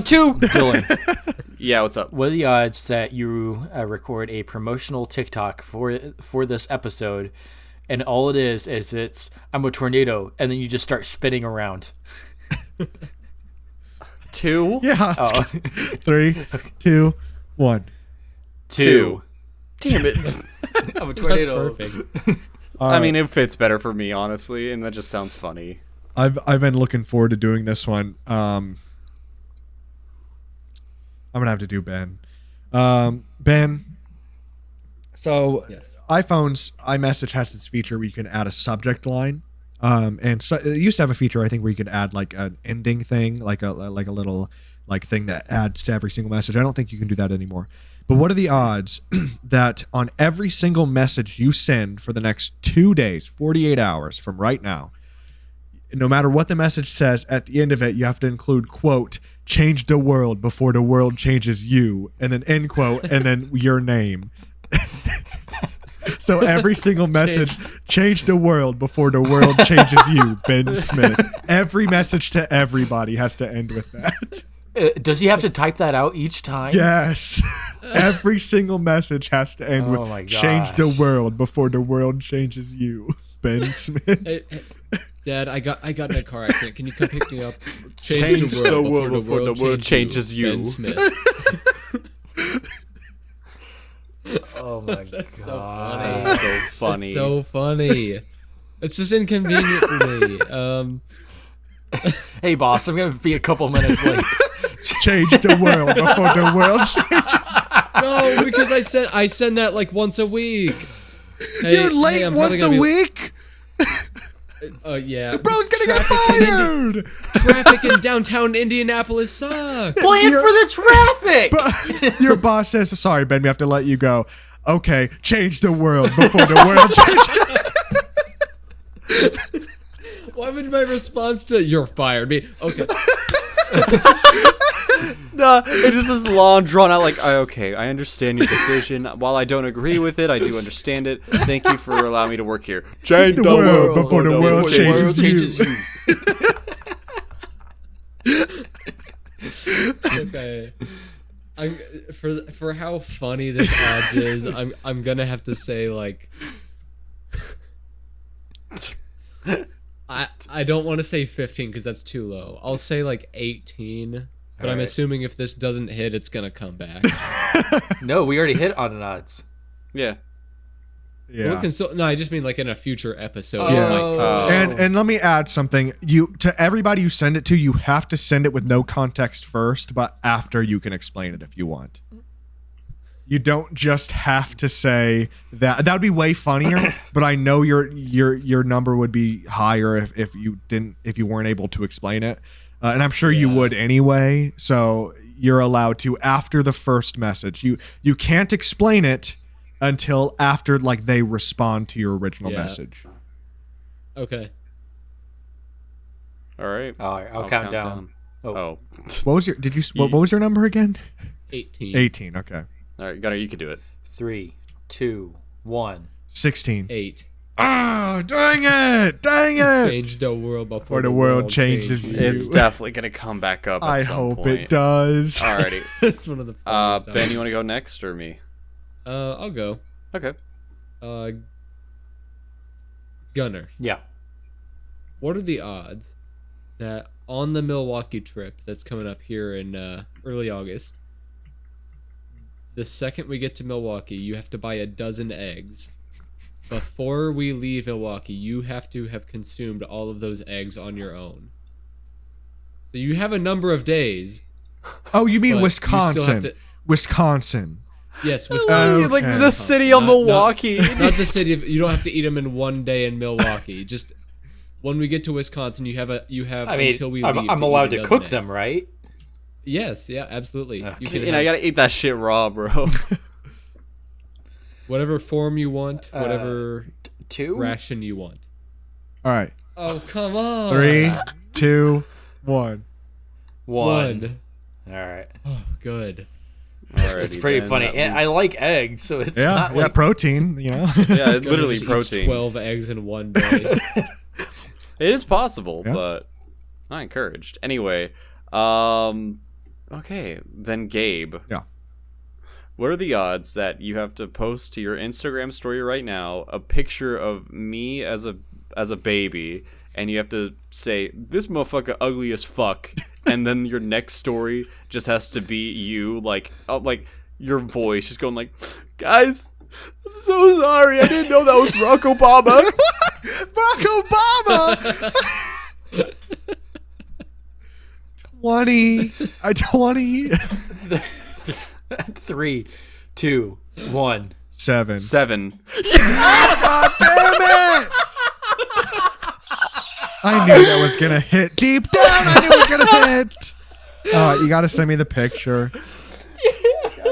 2. Dylan, Yeah, what's up? what are the odds that you record a promotional TikTok for this episode, and all it is it's I'm a tornado, and then you just start spinning around? 2? Yeah. Oh. 3, 2, 1. 2. Damn it. I'm a That's tornado. perfect. I mean, it fits better for me, honestly, and that just sounds funny. I've been looking forward to doing this one. I'm gonna have to do Ben. Ben. So Yes. iPhone's iMessage has this feature where you can add a subject line. And so it used to have a feature I think where you could add like an ending thing, like a little like thing that adds to every single message. I don't think you can do that anymore. But what are the odds that on every single message you send for the next 2 days, 48 hours from right now, no matter what the message says, at the end of it, you have to include, quote, change the world before the world changes you, and then end quote, and then your name. So every single message, change the world before the world changes you, Ben Smith. Every message to everybody has to end with that. Does he have to type that out each time? Yes. Every single message has to end Oh my with change the gosh. world before the world changes you, Ben Smith. Hey, Dad, I got in a car accident. Can you come pick me up? Change the world before the world changes you. Ben Smith. Oh my That's so god. funny. That's so funny. It's so funny. It's just inconvenient for me. Hey boss, I'm gonna be a couple minutes late. Change the world before the world changes. No, because I send that like once a week. Hey, You're late I'm probably once a gonna be- week? Yeah. Bro's gonna get fired! Traffic in downtown Indianapolis sucks. Plan for the traffic. Your boss says, sorry, Ben, we have to let you go. Okay, change the world before the world changes. Why would my response to "you're fired" be okay? No, it just is long, drawn out. Like, okay, I understand your decision. While I don't agree with it, I do understand it. Thank you for allowing me to work here. Change the world before the world changes you. Okay. I'm for how funny this odds is. I'm gonna have to say like. I don't want to say 15 because that's too low. I'll say like 18. But I'm Alright. assuming if this doesn't hit, it's gonna come back. No, we already hit on an odds. Yeah. Yeah. No, I just mean like in a future episode. Oh. it might come back. And let me add something. To everybody you send it to, you have to send it with no context first, but after you can explain it if you want. You don't just have to say that. That would be way funnier, but I know your number would be higher if you weren't able to explain it. And I'm sure you would anyway. So you're allowed to after the first message. You can't explain it until after like they respond to your original message. Okay. All right. All right, I'll count down. Oh. What was what was your number again? 18. 18. Okay. All right, Gunnar, you can do it. 3, 2, 1. 16. 8. Ah, dang it! Dang it! Change the world before Or the world changes you. It's definitely gonna come back up. At I some hope point. it does. Alrighty. It's one of the funniest Ben, you want to go next or me? I'll go. Okay. Gunner, Yeah. what are the odds that on the Milwaukee trip that's coming up here in early August, the second we get to Milwaukee, you have to buy a dozen eggs. Before we leave Milwaukee, you have to have consumed all of those eggs on your own. So you have a number of days. Oh, you mean But you still have Wisconsin? to- Wisconsin. Yes, Like Okay. the city of Not- Milwaukee. Not the city of. You don't have to eat them in one day in Milwaukee. Just when we get to Wisconsin, you have I mean, until we leave. I'm eat allowed a to dozen cook eggs. them, right? Yes, yeah, absolutely. You can You know, I have gotta eat that shit raw, bro. whatever form you want, whatever 2? ration you want. All right. Oh, come on. 3, 2, 1. 1. All right. Oh, good. It's pretty then, funny. that And I like eggs, so it's Yeah, not yeah, like protein. You know. Yeah, Gunnar literally just eats protein. 12 eggs in one day. It is possible, Yeah. but not encouraged. Anyway, okay, then Gabe. Yeah. What are the odds that you have to post to your Instagram story right now a picture of me as a baby, and you have to say this motherfucker ugly as fuck, and then your next story just has to be you like your voice just going like, guys, I'm so sorry, I didn't know that was Barack Obama. Barack Obama. 20. 20. 3, 2, 1. 7. 7. God damn it! I knew that was gonna hit deep down. I knew it was gonna hit. You gotta send me the picture.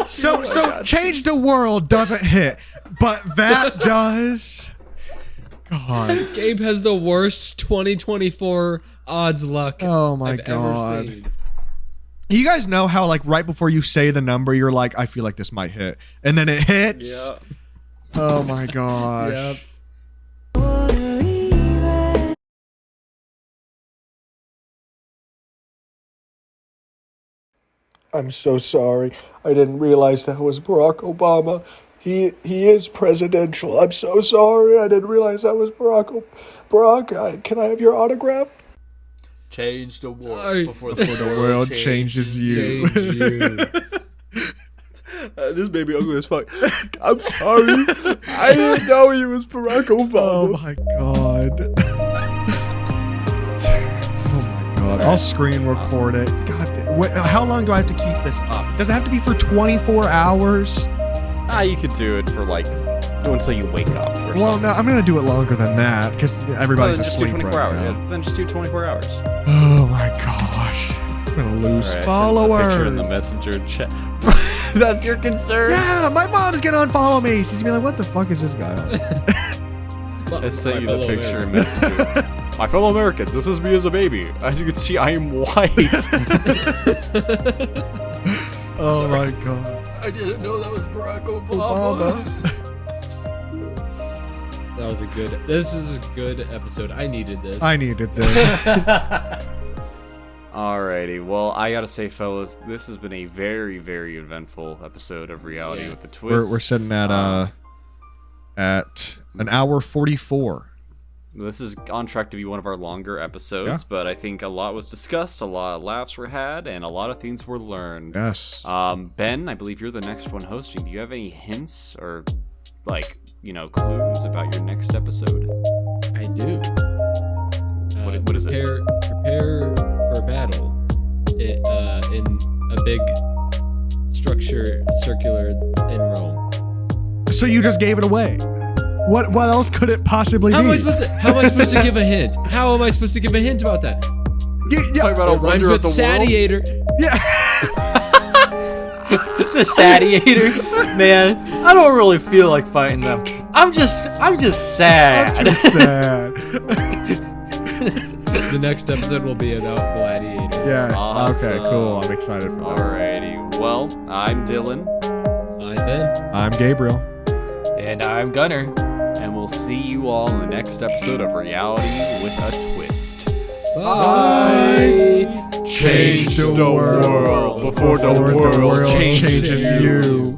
So change the world doesn't hit, but that does. God. Gabe has the worst 2024 odds luck Oh my I've God. ever seen. You guys know how like right before you say the number, you're like, I feel like this might hit, and then it hits. Yeah. Oh my gosh. Yep. I'm so sorry. I didn't realize that was Barack Obama. He is presidential. I'm so sorry. I didn't realize that was Barack. Can I have your autograph? Change the world Sorry. before The world changes you. Change you. This baby ugly as fuck. I'm sorry. I didn't know he was Barack Obama. Oh my god. Oh my god. I'll screen record it. God how long do I have to keep this up? Does it have to be for 24 hours? You could do it for like until you wake up or Well, something. no, I'm gonna do it longer than that because everybody's Then just do asleep 24 right hours. now. Yeah, then just do 24 hours. Oh my gosh. I'm gonna lose All right, followers. I sent the picture in the messenger chat. That's your concern? Yeah, my mom's gonna unfollow me. She's gonna be like, what the fuck is this guy on? I sent My you the fellow picture in Americans. messenger. My fellow Americans, this is me as a baby. As you can see, I am white. Oh my god. I didn't know that was Barack Obama. Obama. This is a good episode. I needed this. I needed this. Alrighty, well, I gotta say, fellas, this has been a very, very eventful episode of Reality Yes. with the Twist. We're sitting at an hour 44. This is on track to be one of our longer episodes, but I think a lot was discussed, a lot of laughs were had, and a lot of things were learned. Yes. Ben, I believe you're the next one hosting. Do you have any hints or, like, clues about your next episode? I do. What is it? Prepare for battle in a big structure circular in Rome. So you just gave it away. What else could it possibly How be? am I supposed to give a hint? How am I supposed to give a hint about that? Yeah. About a It rhymes wonder with of the world? satiator. Yeah. The satiator, man. I don't really feel like fighting them. I'm just sad. I'm too sad. The next episode will be about gladiator. Yes. Awesome. Okay, cool. I'm excited for that. Alrighty, well, I'm Dylan, I'm Ben. I'm Gabriel. And I'm Gunner. and we'll see you all in the next episode of Reality with a Twist. Bye. Change the world before the world changes you.